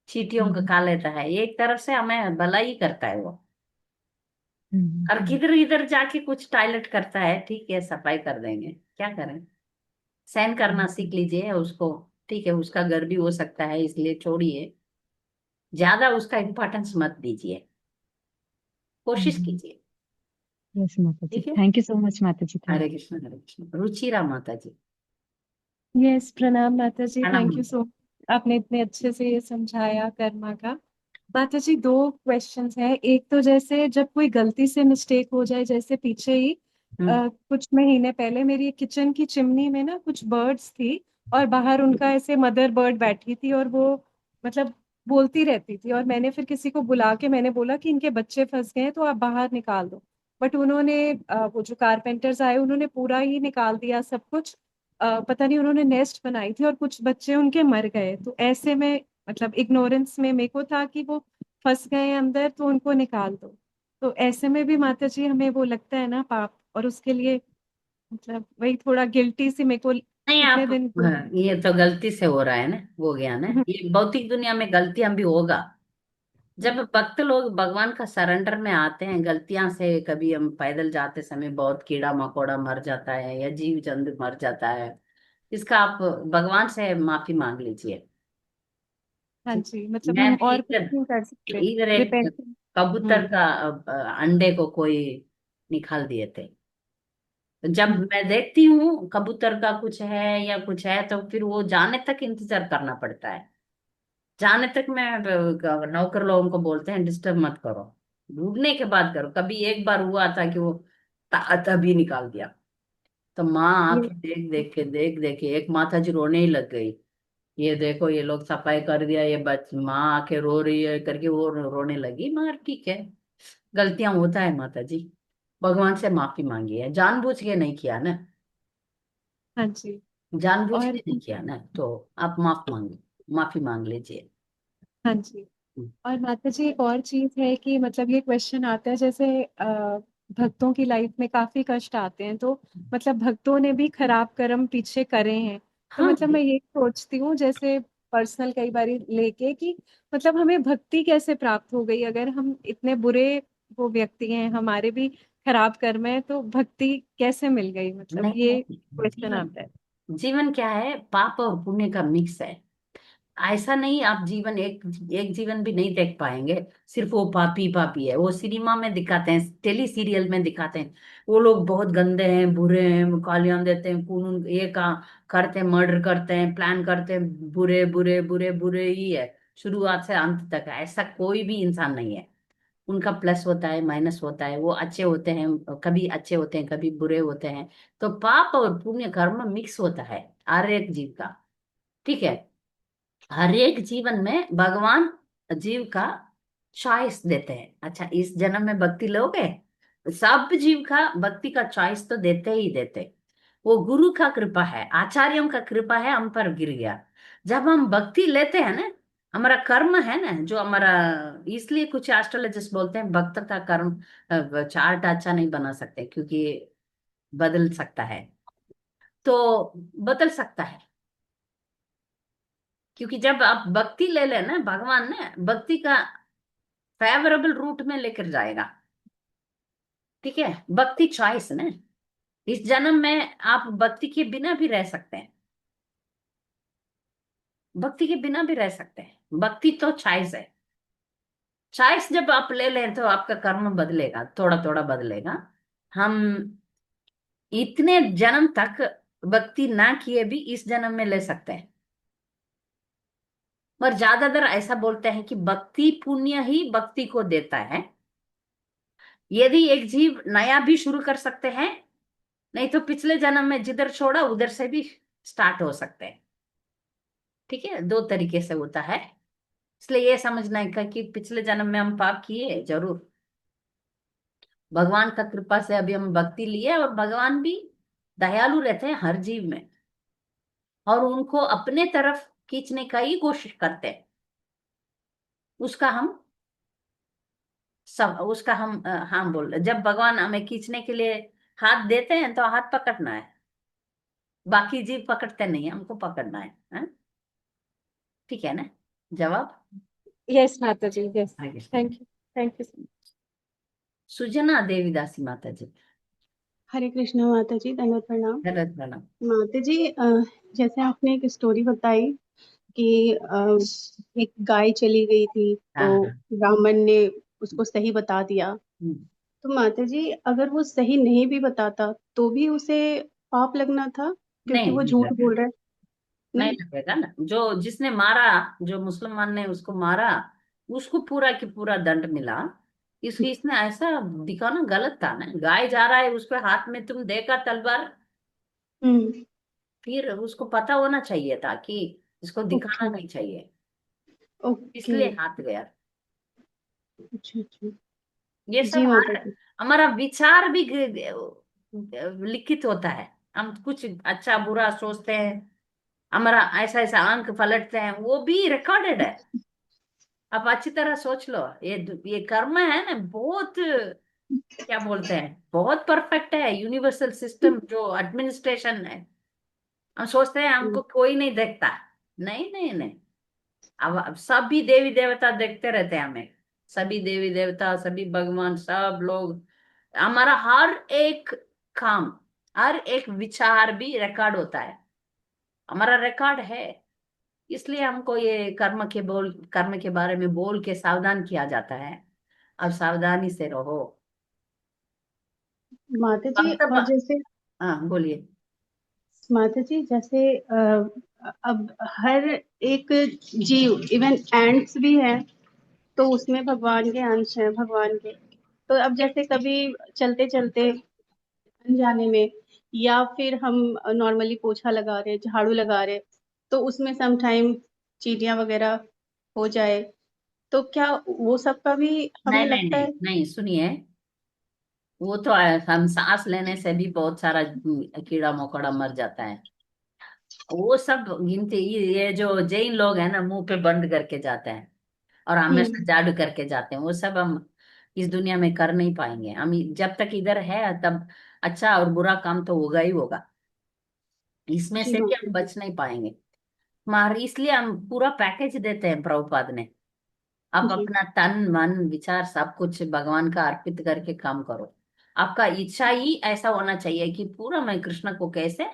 चींटियों को खा लेता है, एक तरफ से हमें भला ही करता है वो। और किधर इधर जाके कुछ टॉयलेट करता है, ठीक है सफाई कर देंगे, क्या करें, सहन करना सीख लीजिए उसको। ठीक है, उसका घर भी हो सकता है, इसलिए छोड़िए, ज्यादा उसका इम्पोर्टेंस मत दीजिए, कोशिश कीजिए। यस माता जी, ठीक है। थैंक यू सो मच माता जी, थैंक हरे कृष्ण हरे कृष्ण। रुचिरा माता जी। यस, प्रणाम माता जी, प्रणाम। Thank you so. आपने इतने अच्छे से ये समझाया कर्मा का। माता जी, दो क्वेश्चंस है। एक तो जैसे जब कोई गलती से मिस्टेक हो जाए, जैसे पीछे ही हम्म। कुछ महीने पहले मेरी किचन की चिमनी में ना कुछ बर्ड्स थी, और बाहर उनका ऐसे मदर बर्ड बैठी थी, और वो मतलब बोलती रहती थी, और मैंने फिर किसी को बुला के मैंने बोला कि इनके बच्चे फंस गए हैं तो आप बाहर निकाल दो। बट उन्होंने वो जो कारपेंटर्स आए उन्होंने पूरा ही निकाल दिया सब कुछ। पता नहीं उन्होंने नेस्ट बनाई थी और कुछ बच्चे उनके मर गए। तो ऐसे में मतलब इग्नोरेंस में मेरे को था कि वो फंस गए हैं अंदर तो उनको निकाल दो। तो ऐसे में भी माता जी हमें वो लगता है ना पाप, और उसके लिए मतलब वही थोड़ा गिल्टी सी मेरे को नहीं कितने आप, दिन। हाँ, ये तो गलती से हो रहा है ना, हो गया ना, ये भौतिक दुनिया में गलतियां भी होगा। जब भक्त लोग भगवान का सरेंडर में आते हैं, गलतियां से कभी हम पैदल जाते समय बहुत कीड़ा मकोड़ा मर जाता है या जीव जंतु मर जाता है, इसका आप भगवान से माफी मांग लीजिए। हाँ ठीक। जी, मतलब मैं हम भी और कुछ इधर नहीं कर सकते। इधर एक रिपेंट। कबूतर हम्म। का अंडे को कोई निकाल दिए थे। जब हम्म। मैं देखती हूँ कबूतर का कुछ है या कुछ है, तो फिर वो जाने तक इंतजार करना पड़ता है। जाने तक मैं नौकर लोगों को बोलते हैं डिस्टर्ब मत करो, ढूंढने के बाद करो। कभी एक बार हुआ था कि वो तभी निकाल दिया, तो माँ ये आके देख देख के एक माता जी रोने ही लग गई। ये देखो ये लोग सफाई कर दिया, ये माँ आके रो रही है करके वो रोने लगी। मगर ठीक है, गलतियां होता है माता जी, भगवान से माफी मांगी है, जानबूझ के नहीं किया ना, हाँ जी। जानबूझ और के नहीं किया ना, तो आप माफी मांग लीजिए। हाँ जी। और माता जी एक और चीज है कि मतलब ये क्वेश्चन आता है, जैसे भक्तों की लाइफ में काफी कष्ट आते हैं, तो मतलब भक्तों ने भी खराब कर्म पीछे करे हैं। तो हाँ मतलब मैं ये सोचती हूँ जैसे पर्सनल कई बार लेके कि मतलब हमें भक्ति कैसे प्राप्त हो गई, अगर हम इतने बुरे वो व्यक्ति हैं, हमारे भी खराब कर्म है, तो भक्ति कैसे मिल गई, मतलब नहीं ये नहीं, क्वेश्चन जीवन आता है। जीवन क्या है, पाप और पुण्य का मिक्स है। ऐसा नहीं आप जीवन एक एक जीवन भी नहीं देख पाएंगे सिर्फ वो पापी पापी है। वो सिनेमा में दिखाते हैं, टेली सीरियल में दिखाते हैं, वो लोग बहुत गंदे हैं, बुरे हैं, गालियां देते हैं, खून ये का करते हैं, मर्डर करते हैं, प्लान करते हैं, बुरे बुरे बुरे बुरे ही है, शुरुआत से अंत तक है। ऐसा कोई भी इंसान नहीं है, उनका प्लस होता है माइनस होता है, वो अच्छे होते हैं, कभी अच्छे होते हैं, कभी बुरे होते हैं। तो पाप और पुण्य कर्म मिक्स होता है हर एक जीव का। ठीक है, हर एक जीवन में भगवान जीव का चॉइस देते हैं। अच्छा, इस जन्म में भक्ति लोगे, सब जीव का भक्ति का चॉइस तो देते ही देते। वो गुरु का कृपा है, आचार्यों का कृपा है, हम पर गिर गया। जब हम भक्ति लेते हैं ना, हमारा कर्म है ना जो हमारा, इसलिए कुछ एस्ट्रोलॉजिस्ट बोलते हैं भक्त का कर्म चार्ट अच्छा नहीं बना सकते, क्योंकि बदल सकता है, तो बदल सकता है। क्योंकि जब आप भक्ति ले लेना, भगवान ने भक्ति का फेवरेबल रूट में लेकर जाएगा। ठीक है, भक्ति चॉइस ना, इस जन्म में आप भक्ति के बिना भी रह सकते हैं, भक्ति के बिना भी रह सकते हैं, भक्ति तो चॉइस है। चॉइस जब आप ले लें तो आपका कर्म बदलेगा, थोड़ा थोड़ा बदलेगा। हम इतने जन्म तक भक्ति ना किए भी इस जन्म में ले सकते हैं। पर ज्यादातर ऐसा बोलते हैं कि भक्ति पुण्य ही भक्ति को देता है। यदि एक जीव नया भी शुरू कर सकते हैं, नहीं तो पिछले जन्म में जिधर छोड़ा उधर से भी स्टार्ट हो सकते हैं। ठीक है, दो तरीके से होता है। इसलिए ये समझना है कि पिछले जन्म में हम पाप किए जरूर, भगवान का कृपा से अभी हम भक्ति लिए, और भगवान भी दयालु रहते हैं हर जीव में, और उनको अपने तरफ खींचने का ही कोशिश करते हैं। उसका हम सब उसका हम हाँ बोल रहे, जब भगवान हमें खींचने के लिए हाथ देते हैं तो हाथ पकड़ना है, बाकी जीव पकड़ते नहीं है, हमको पकड़ना है, हाँ? ठीक है ना? जवाब यस माता जी, यस। आगे। Thank you. सुजना देवीदासी माता जी। हरे कृष्णा माता जी, दंडवत प्रणाम। धन्यवाद प्रणाम। माता जी, जैसे आपने एक स्टोरी बताई कि एक गाय चली गई थी, हाँ तो हाँ। ब्राह्मण ने उसको सही बता दिया। हम्म। तो माता जी, अगर वो सही नहीं भी बताता तो भी उसे पाप लगना था, क्योंकि नहीं वो नहीं झूठ लगेगा, बोल रहा है? नहीं नहीं। लगेगा ना। जो जिसने मारा, जो मुसलमान ने उसको मारा, उसको पूरा की पूरा दंड मिला। इसने ऐसा दिखाना गलत था ना, गाय जा रहा है उसके हाथ में तुम देखा तलवार, हम्म। फिर उसको पता होना चाहिए था कि इसको दिखाना ओके। नहीं चाहिए, ओके। इसलिए हाथ गया। अच्छा अच्छा। ये जी सब माता हर जी। हमारा विचार भी लिखित होता है। हम कुछ अच्छा बुरा सोचते हैं, हमारा ऐसा ऐसा अंक पलटते हैं, वो भी रिकॉर्डेड है। आप अच्छी तरह सोच लो, ये कर्म है ना, बहुत क्या बोलते हैं, बहुत परफेक्ट है यूनिवर्सल सिस्टम जो एडमिनिस्ट्रेशन है। हम सोचते हैं हमको कोई नहीं देखता, नहीं नहीं नहीं। अब सभी देवी देवता देखते रहते हैं हमें, सभी देवी देवता, सभी भगवान, सब लोग, हमारा हर एक काम, हर एक विचार भी रिकॉर्ड होता है, हमारा रिकॉर्ड है। इसलिए हमको ये कर्म के बारे में बोल के सावधान किया जाता है। अब सावधानी से रहो। माता जी, वक्त और जैसे हाँ बोलिए। माता जी, जैसे अब हर एक जीव, इवन एंट्स भी हैं, तो उसमें भगवान के अंश हैं, भगवान के। तो अब जैसे कभी चलते चलते अनजाने में, या फिर हम नॉर्मली पोछा लगा रहे, झाड़ू लगा रहे, तो उसमें सम टाइम चींटियां वगैरह हो जाए, तो क्या वो सब का भी हमें नहीं नहीं लगता नहीं है? नहीं, सुनिए, वो तो हम सांस लेने से भी बहुत सारा कीड़ा मकोड़ा मर जाता है। वो सब गिनती, ये जो जैन लोग हैं ना, मुंह पे बंद करके जाते हैं और हमेशा हम्म। जादू करके जाते हैं, वो सब हम इस दुनिया में कर नहीं पाएंगे। हम जब तक इधर है तब अच्छा और बुरा काम तो होगा ही होगा, इसमें जी से भी माता हम जी। बच नहीं पाएंगे। मार इसलिए हम पूरा पैकेज देते हैं प्रभुपाद ने। आप जी। अपना तन मन विचार सब कुछ भगवान का अर्पित करके काम करो। आपका इच्छा ही ऐसा होना चाहिए कि पूरा मैं कृष्ण को कैसे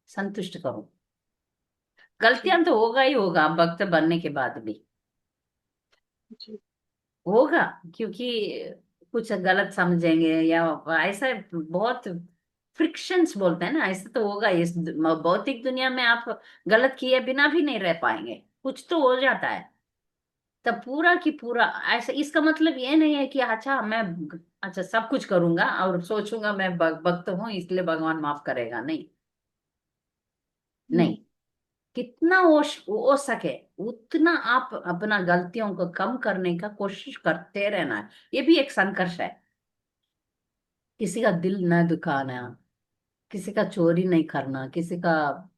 संतुष्ट करूं। जी। गलतियां तो होगा ही होगा भक्त बनने के बाद भी, जी। होगा, क्योंकि कुछ गलत समझेंगे या ऐसा, बहुत फ्रिक्शंस बोलते हैं ना, ऐसा तो होगा। इस भौतिक दुनिया में आप गलत किए बिना भी नहीं रह पाएंगे, कुछ तो हो जाता है। तब पूरा की पूरा ऐसा, इसका मतलब ये नहीं है कि अच्छा मैं अच्छा सब कुछ करूंगा और सोचूंगा मैं भक्त हूं इसलिए भगवान माफ करेगा, नहीं नहीं। हम्म। कितना हो सके उतना आप अपना गलतियों को कम करने का कोशिश करते रहना है। ये भी एक संघर्ष है। किसी का दिल न दुखाना, किसी का चोरी नहीं करना, किसी का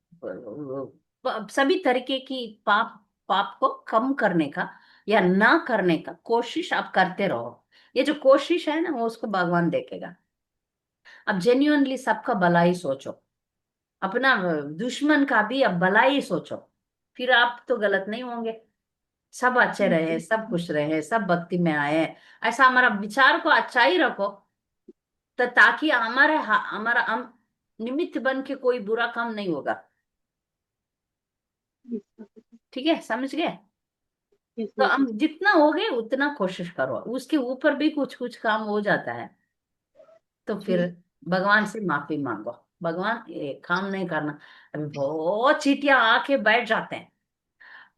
सभी तरीके की पाप को कम करने का या ना करने का कोशिश आप करते रहो। ये जो कोशिश है ना, वो उसको भगवान देखेगा। अब जेन्युइनली सबका भलाई सोचो, अपना दुश्मन का भी अब भलाई सोचो, फिर आप तो गलत नहीं होंगे। सब अच्छे रहे, सब खुश रहे, सब भक्ति में आए, ऐसा हमारा विचार को अच्छा ही रखो। तो ताकि हमारा हम निमित्त बन के कोई बुरा काम नहीं होगा। ठीक है, समझ गए? यस तो माता हम जी। जितना हो गए उतना कोशिश करो, उसके ऊपर भी कुछ कुछ काम हो जाता है तो फिर जी। भगवान से माफी मांगो। भगवान ये काम नहीं करना। अभी बहुत चीटियां आके बैठ जाते हैं,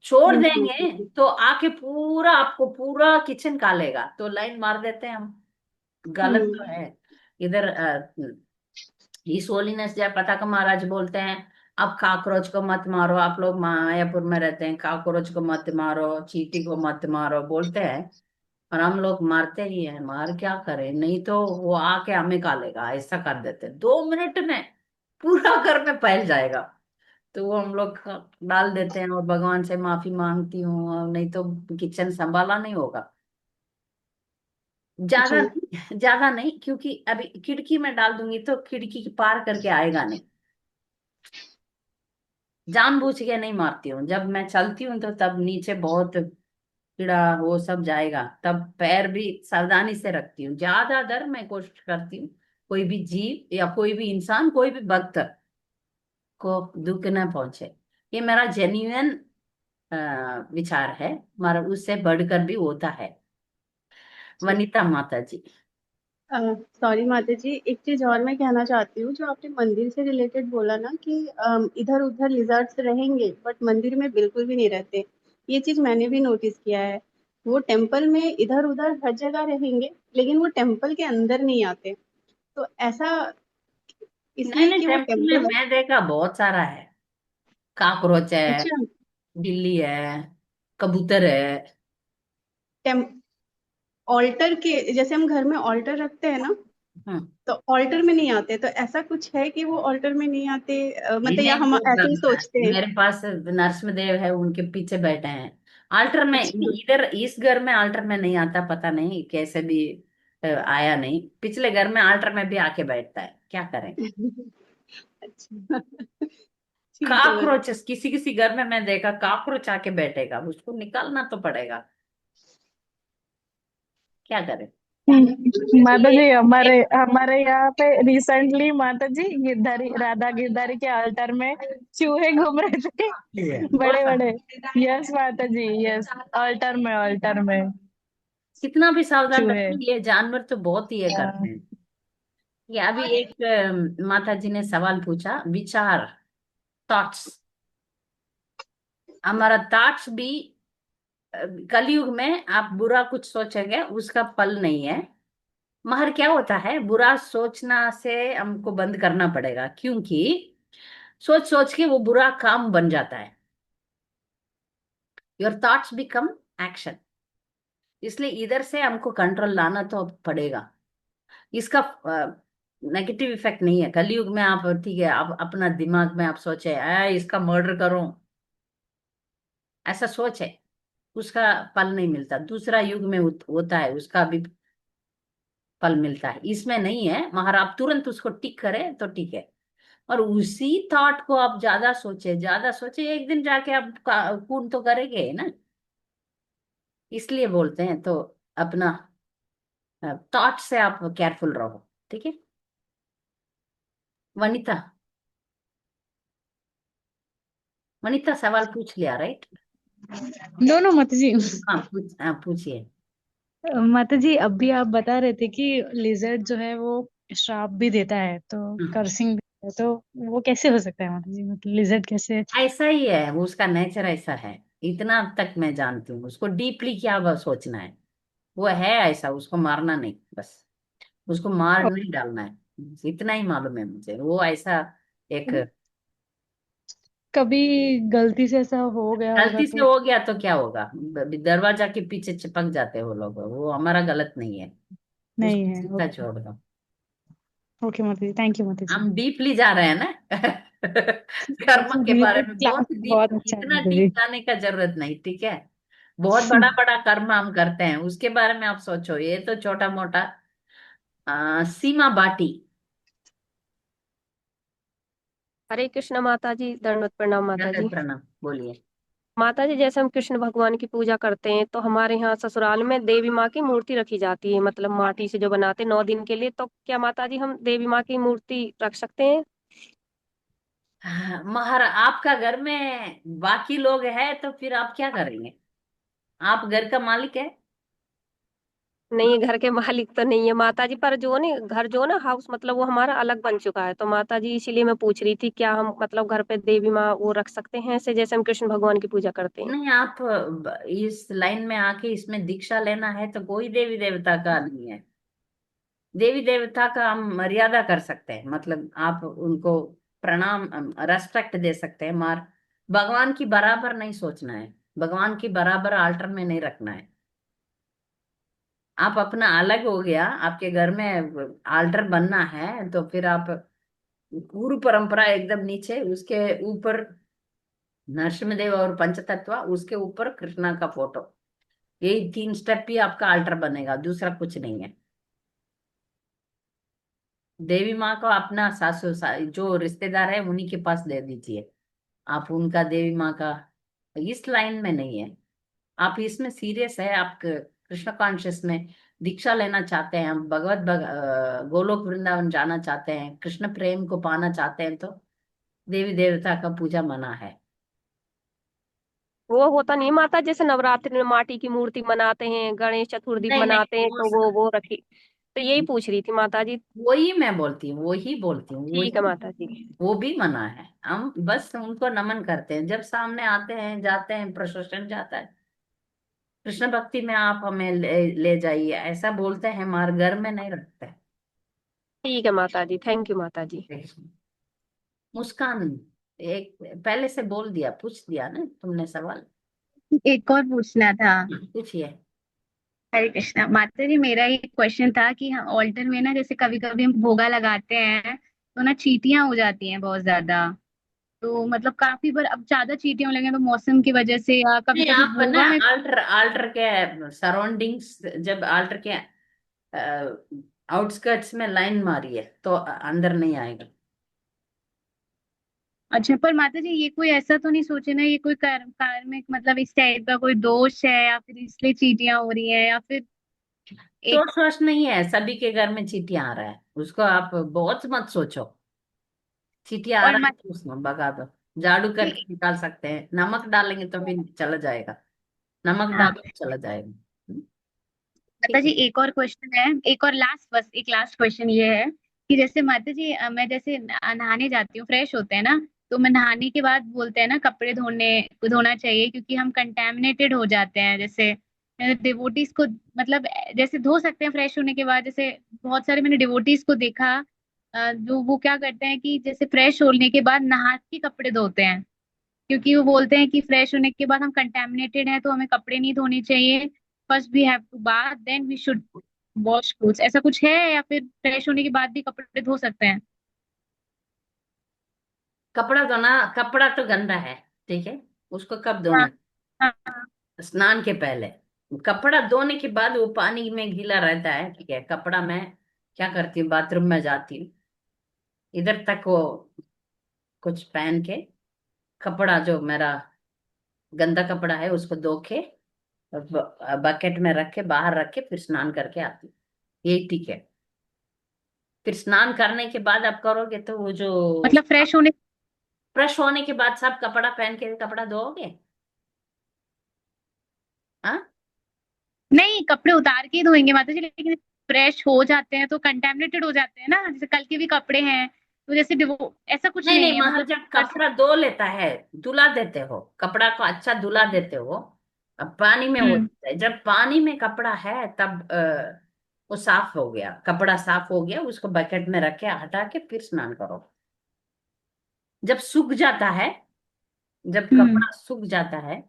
छोड़ यस माता देंगे जी। तो आके पूरा आपको पूरा किचन का लेगा, तो लाइन मार देते हैं हम। गलत तो हम्म। है। इधर इस होलीनेस जय पताका महाराज बोलते हैं, अब काकरोच को मत मारो, आप लोग मायापुर में रहते हैं, काकरोच को मत मारो, चींटी को मत मारो बोलते हैं, और हम लोग मारते ही हैं। मार क्या करें, नहीं तो वो आके हमें खा लेगा, ऐसा कर देते हैं। 2 मिनट में पूरा घर में फैल जाएगा। तो वो हम लोग डाल देते हैं, और भगवान से माफी मांगती हूँ, और नहीं तो किचन संभाला नहीं होगा। ज्यादा जी। नहीं, ज्यादा नहीं, क्योंकि अभी खिड़की में डाल दूंगी तो खिड़की की पार करके आएगा नहीं। जानबूझ के नहीं मारती हूँ, जब मैं चलती हूँ तो तब नीचे बहुत कीड़ा वो सब जाएगा, तब पैर भी सावधानी से रखती हूँ। ज्यादा डर मैं कोशिश करती हूँ कोई भी जीव या कोई भी इंसान, कोई भी भक्त को दुख न पहुंचे। ये मेरा जेन्युइन विचार है, मगर उससे बढ़कर भी होता है। जी। वनिता माता जी। सॉरी माता जी, एक चीज और मैं कहना चाहती हूँ। जो आपने मंदिर से रिलेटेड बोला ना कि इधर उधर लिजर्ड्स रहेंगे बट मंदिर में बिल्कुल भी नहीं रहते, ये चीज मैंने भी नोटिस किया है। वो टेम्पल में इधर उधर हर जगह रहेंगे, लेकिन वो टेम्पल के अंदर नहीं आते। तो ऐसा नहीं इसलिए नहीं, कि वो टेम्पल में टेम्पल मैं देखा बहुत सारा है। काकरोच है, अच्छा बिल्ली है, कबूतर है। टेम ऑल्टर के जैसे हम घर में ऑल्टर रखते हैं ना, हम्म। तो ऑल्टर में नहीं आते। तो ऐसा कुछ है कि वो ऑल्टर में नहीं आते, नहीं मतलब या नहीं, हम वो ऐसे ही सोचते हैं। मेरे पास नरसिंहदेव है, उनके पीछे बैठे हैं। आल्टर में अच्छा इधर इस घर में आल्टर में नहीं आता, पता नहीं कैसे भी आया नहीं। पिछले घर में आल्टर में भी आके बैठता है, क्या करें। अच्छा ठीक है मैम। कॉकरोचेस किसी किसी घर में मैं देखा, कॉकरोच आके बैठेगा, उसको निकालना तो पड़ेगा, क्या करें। माता ये जी, हमारे एक हमारे यहाँ पे रिसेंटली माता जी गिरधारी राधा गिरधारी के अल्टर में चूहे घूम रहे थे, बड़े बोला, बड़े। यस माता जी, यस। अल्टर में कितना भी सावधान चूहे। रखें, ये जानवर तो बहुत ही ये करते हैं। ये अभी एक माता जी ने सवाल पूछा, विचार, थॉट्स। हमारा थॉट्स भी कलयुग में आप बुरा कुछ सोचेंगे उसका फल नहीं है। मगर क्या होता है, बुरा सोचना से हमको बंद करना पड़ेगा, क्योंकि सोच सोच के वो बुरा काम बन जाता है। Your thoughts become action. इसलिए इधर से हमको कंट्रोल लाना तो पड़ेगा। इसका नेगेटिव इफेक्ट नहीं है कलयुग में। आप ठीक है, आप अपना दिमाग में आप सोचे इसका मर्डर करो, ऐसा सोच है, उसका फल नहीं मिलता। दूसरा युग में होता है, उसका भी फल मिलता है। इसमें नहीं है, मगर आप तुरंत उसको टिक करें तो ठीक है। और उसी थॉट को आप ज्यादा सोचे, ज्यादा सोचे, एक दिन जाके आप खून तो करेंगे ना। इसलिए बोलते हैं तो अपना थॉट से आप केयरफुल रहो, ठीक है। वनिता, वनिता सवाल पूछ लिया, राइट। नो नो माता जी। हाँ पूछिए। माता जी, अभी आप बता रहे थे कि लिजर्ड जो है वो श्राप भी देता है, तो हम्म, कर्सिंग भी है, तो वो कैसे हो सकता है माता जी? मतलब लिजर्ड कैसे? ऐसा ही है, वो उसका नेचर ऐसा है। इतना तक मैं जानती हूँ, उसको डीपली क्या सोचना है। वो है ऐसा, उसको मारना नहीं, बस उसको मार नहीं डालना है। इतना ही मालूम है मुझे, वो ऐसा एक कभी गलती से ऐसा हो गया होगा गलती से तो? हो गया तो क्या होगा, दरवाजा के पीछे चिपक जाते हैं वो लोग, वो हमारा गलत नहीं है। नहीं उसको है। सीधा ओके। छोड़ दो। ओके माता जी, थैंक यू माता जी। हम डीपली जा रहे हैं ना कर्म के ये बारे तो में क्लास बहुत डीप, बहुत अच्छा है इतना माता डीप जी। जाने का जरूरत नहीं, ठीक है। बहुत बड़ा बड़ा कर्म हम करते हैं, उसके बारे में आप सोचो, ये तो छोटा मोटा। सीमा बाटी। हरे कृष्ण माता जी, दंडवत प्रणाम माता दंडवत जी। प्रणाम, बोलिए। माता जी, जैसे हम कृष्ण भगवान की पूजा करते हैं तो हमारे यहाँ ससुराल में देवी माँ की मूर्ति रखी जाती है, मतलब माटी से जो बनाते हैं 9 दिन के लिए। तो क्या माता जी हम देवी माँ की मूर्ति रख सकते हैं? मगर आपका घर में बाकी लोग हैं तो फिर आप क्या करेंगे, आप घर का मालिक है। नहीं, घर के मालिक तो नहीं है माता जी, पर जो ने घर जो ना हाउस, मतलब वो हमारा अलग बन चुका है। तो माता जी इसीलिए मैं पूछ रही थी, क्या हम मतलब घर पे देवी माँ वो रख सकते हैं ऐसे जैसे हम कृष्ण भगवान की पूजा करते हैं? नहीं, आप इस लाइन में आके इसमें दीक्षा लेना है तो कोई देवी देवता का नहीं है। देवी देवता का हम मर्यादा कर सकते हैं, मतलब आप उनको प्रणाम, रेस्पेक्ट दे सकते हैं, मार भगवान की बराबर नहीं सोचना है, भगवान की बराबर आल्टर में नहीं रखना है। आप अपना अलग हो गया, आपके घर में आल्टर बनना है तो फिर आप गुरु परंपरा एकदम नीचे, उसके ऊपर नरसिंहदेव और पंचतत्व, उसके ऊपर कृष्णा का फोटो, यही 3 स्टेप ही आपका आल्टर बनेगा, दूसरा कुछ नहीं है। देवी माँ को अपना जो रिश्तेदार है उन्हीं के पास दे दीजिए, आप उनका देवी माँ का इस लाइन में नहीं है। आप इसमें सीरियस है, आप कृष्ण कॉन्शियस में दीक्षा लेना चाहते हैं, हम गोलोक वृंदावन जाना चाहते हैं, कृष्ण प्रेम को पाना चाहते हैं, तो देवी देवता का पूजा मना है। वो होता नहीं माता, जैसे नवरात्रि में माटी की मूर्ति बनाते हैं, गणेश चतुर्थी नहीं नहीं, मनाते हैं, तो वो रखी। तो यही पूछ रही थी माता जी। वही मैं बोलती हूँ, वही बोलती हूँ, ठीक है वही। माता जी। वो भी मना है, हम बस उनको नमन करते हैं, जब सामने आते हैं जाते हैं, प्रोसेशन जाता है, कृष्ण भक्ति में आप हमें ले जाइए ऐसा बोलते हैं, हमारे घर में नहीं रखते। ठीक है माता जी, थैंक यू माता जी। मुस्कान, एक पहले से बोल दिया, पूछ दिया ना तुमने सवाल, एक और पूछना था। पूछिए। हरे कृष्णा माता जी, मेरा एक क्वेश्चन था कि हाँ, ऑल्टर में ना जैसे कभी कभी हम भोगा लगाते हैं तो ना चींटियां हो जाती हैं बहुत ज्यादा। तो मतलब काफी बार अब ज्यादा चींटियां लगे तो मौसम की वजह से, या कभी नहीं, कभी आप ना भोगा में। आल्टर आल्टर के सराउंडिंग्स, जब आल्टर के आउटस्कर्ट्स में लाइन मारिए तो अंदर नहीं आएगा। अच्छा, पर माता जी ये कोई ऐसा तो नहीं सोचे ना, ये कोई कार्मिक मतलब इस टाइप का कोई दोष है, या फिर इसलिए चींटियां हो रही हैं, या फिर तो एक। सोच नहीं है, सभी के घर में चींटियां आ रहा है, उसको आप बहुत मत सोचो। चींटियां आ और रहा है माता तो उसको भगा दो, झाड़ू जी, करके निकाल सकते हैं, नमक डालेंगे तो फिर चला जाएगा, नमक हाँ डालो तो चला जाएगा। माता ठीक जी, है। एक और क्वेश्चन है, एक और लास्ट, बस एक लास्ट क्वेश्चन ये है कि जैसे माता जी मैं जैसे नहाने जाती हूँ, फ्रेश होते हैं ना, तो मैं नहाने के बाद बोलते हैं ना कपड़े धोना चाहिए, क्योंकि हम कंटेमिनेटेड हो जाते हैं, जैसे डिवोटीज को मतलब जैसे धो सकते हैं फ्रेश होने के बाद, जैसे बहुत सारे मैंने डिवोटीज को देखा जो वो क्या करते हैं कि जैसे फ्रेश होने के बाद नहा के कपड़े धोते हैं, क्योंकि वो बोलते हैं कि फ्रेश होने के बाद हम कंटेमिनेटेड हैं तो हमें कपड़े नहीं धोने चाहिए, first we have to bath then we should wash clothes, ऐसा कुछ है, या फिर फ्रेश होने के बाद भी कपड़े धो सकते हैं? कपड़ा धोना, कपड़ा तो गंदा है, ठीक है, उसको कब हाँ धोना? हाँ। स्नान के पहले। कपड़ा धोने के बाद वो पानी में गीला रहता है, ठीक है, कपड़ा मैं क्या करती हूँ, बाथरूम में जाती हूँ, इधर तक वो कुछ पहन के, कपड़ा जो मेरा गंदा कपड़ा है उसको धो के बकेट में रख के बाहर रख के फिर स्नान करके आती हूँ, यही ठीक है। फिर स्नान करने के बाद आप करोगे तो वो जो मतलब फ्रेश होने, फ्रेश होने के बाद सब कपड़ा पहन के कपड़ा धोओगे? हाँ। नहीं कपड़े उतार के ही धोएंगे माता जी, लेकिन फ्रेश हो जाते हैं तो कंटेमिनेटेड हो जाते हैं ना, जैसे कल के भी कपड़े हैं, तो जैसे ऐसा कुछ नहीं नहीं, नहीं है मतलब महाजन कर कपड़ा धो लेता है, धुला देते हो, कपड़ा को अच्छा धुला देते हो, अब पानी में हो हम्म। जाता है, जब पानी में कपड़ा है तब वो साफ हो गया, कपड़ा साफ हो गया, उसको बकेट में रख के हटा के फिर स्नान करो। जब सूख जाता है, जब हम्म। कपड़ा सूख जाता है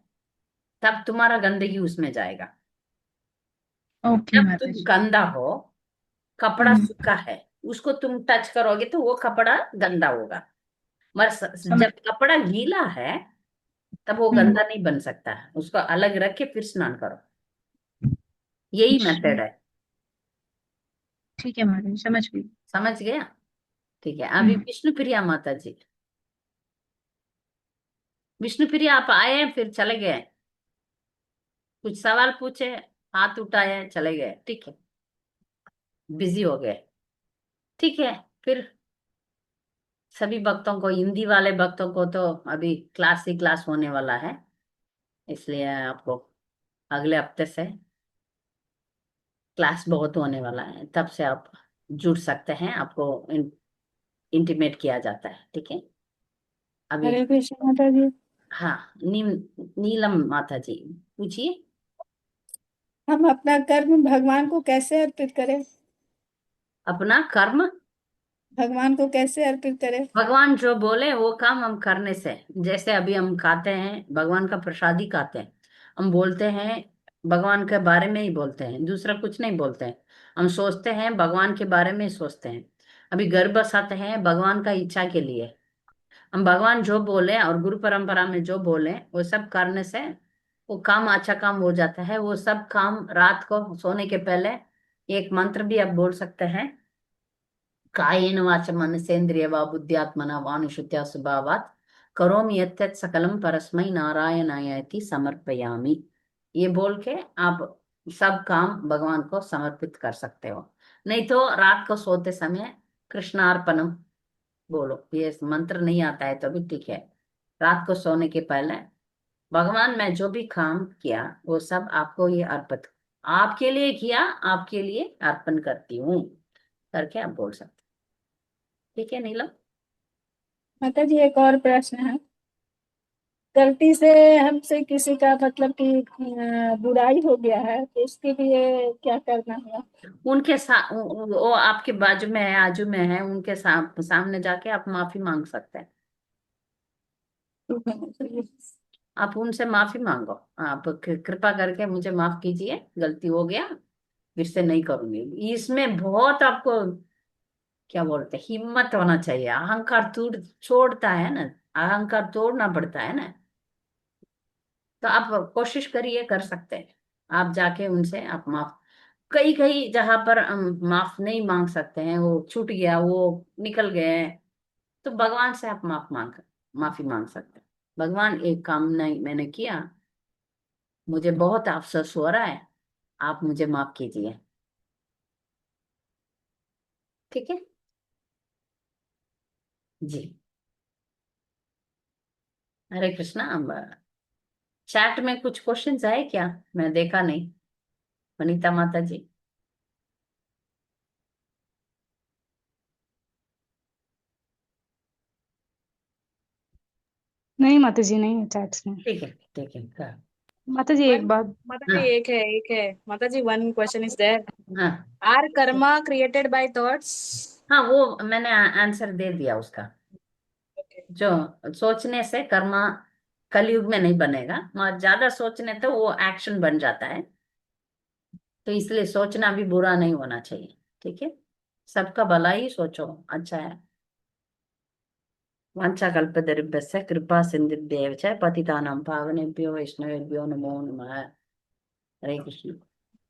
तब तुम्हारा गंदगी उसमें जाएगा। ओके जब माता तुम जी। गंदा हो, कपड़ा हम्म। सूखा है, उसको तुम टच करोगे तो वो कपड़ा गंदा होगा, मगर समझ। जब कपड़ा गीला है तब वो हम्म। गंदा नहीं बन सकता है, उसको अलग रख के फिर स्नान करो, यही अच्छा, मेथड है। ठीक है माता जी, समझ गई। समझ गया? ठीक है, अभी हम्म। विष्णु प्रिया माता जी, विष्णु प्रिया आप आए फिर चले गए, कुछ सवाल पूछे, हाथ उठाए चले गए, ठीक है, बिजी हो गए, ठीक है। फिर सभी भक्तों को, हिंदी वाले भक्तों को तो अभी क्लास ही क्लास होने वाला है, इसलिए आपको अगले हफ्ते से क्लास बहुत होने वाला है, तब से आप जुड़ सकते हैं, आपको इंटीमेट किया जाता है, ठीक है। अभी हरे कृष्ण माता जी। हाँ, नीलम माता जी, पूछिए। हम अपना कर्म भगवान को कैसे अर्पित करें? अपना कर्म भगवान को कैसे अर्पित करें? भगवान जो बोले वो काम हम करने से, जैसे अभी हम खाते हैं भगवान का प्रसादी खाते हैं, हम बोलते हैं भगवान के बारे में ही बोलते हैं, दूसरा कुछ नहीं बोलते हैं। हम सोचते हैं भगवान के बारे में ही सोचते हैं। अभी घर बसाते हैं भगवान का इच्छा के लिए। हम भगवान जो बोले और गुरु परंपरा में जो बोले वो सब करने से वो काम अच्छा काम हो जाता है। वो सब काम रात को सोने के पहले एक मंत्र भी आप बोल सकते हैं, कायेन वाचा मनसेन्द्रिय वा बुद्ध्यात्मना वानुशुद्ध्या स्वभावात् करोमि यत्तत् सकलम परस्मै नारायणायति समर्पयामि। ये बोल के आप सब काम भगवान को समर्पित कर सकते हो। नहीं तो रात को सोते समय कृष्णार्पणम बोलो, ये मंत्र नहीं आता है तो भी ठीक है। रात को सोने के पहले भगवान मैं जो भी काम किया वो सब आपको ये अर्पित, आपके लिए किया, आपके लिए अर्पण करती हूँ करके आप बोल सकते। ठीक है नीलम? माता जी एक और प्रश्न है। गलती से हमसे किसी का मतलब कि बुराई हो गया है तो उसके लिए क्या करना है? उनके साथ वो आपके बाजू में है, आजू में है, उनके सामने जाके आप माफी मांग सकते हैं। ठीक है माता जी। आप उनसे माफी मांगो, आप कृपा करके मुझे माफ कीजिए, गलती हो गया, फिर से नहीं करूंगी। इसमें बहुत आपको क्या बोलते हैं, हिम्मत होना चाहिए। अहंकार छोड़ता है ना, अहंकार तोड़ना पड़ता है ना। तो आप कोशिश करिए, कर सकते हैं। आप जाके उनसे आप माफ, कई कई जहां पर हम माफ नहीं मांग सकते हैं, वो छूट गया, वो निकल गए, तो भगवान से आप माफी मांग सकते हैं। भगवान एक काम नहीं मैंने किया, मुझे बहुत अफसोस हो रहा है, आप मुझे माफ कीजिए। ठीक है जी। हरे कृष्णा। अब चैट में कुछ क्वेश्चंस आए क्या? मैं देखा नहीं। वनीता माता जी। नहीं माता जी, नहीं है चैट्स में। ठीक है ठीक है माता जी एक बात। माता जी हाँ एक है माता जी, वन क्वेश्चन इज देयर। हाँ are karma created by thoughts? हाँ, वो मैंने आंसर दे दिया उसका। जो सोचने से कर्मा कलयुग में नहीं बनेगा, और ज्यादा सोचने तो वो एक्शन बन जाता है। तो इसलिए सोचना भी बुरा नहीं होना चाहिए। ठीक है, सबका भला ही सोचो, अच्छा है। वाञ्छाकल्पतरुभ्यश्च कृपा सिन्धुभ्येव च पतितानां पावनेभ्यो वैष्णवेभ्यो नमो नमः। हरे कृष्ण।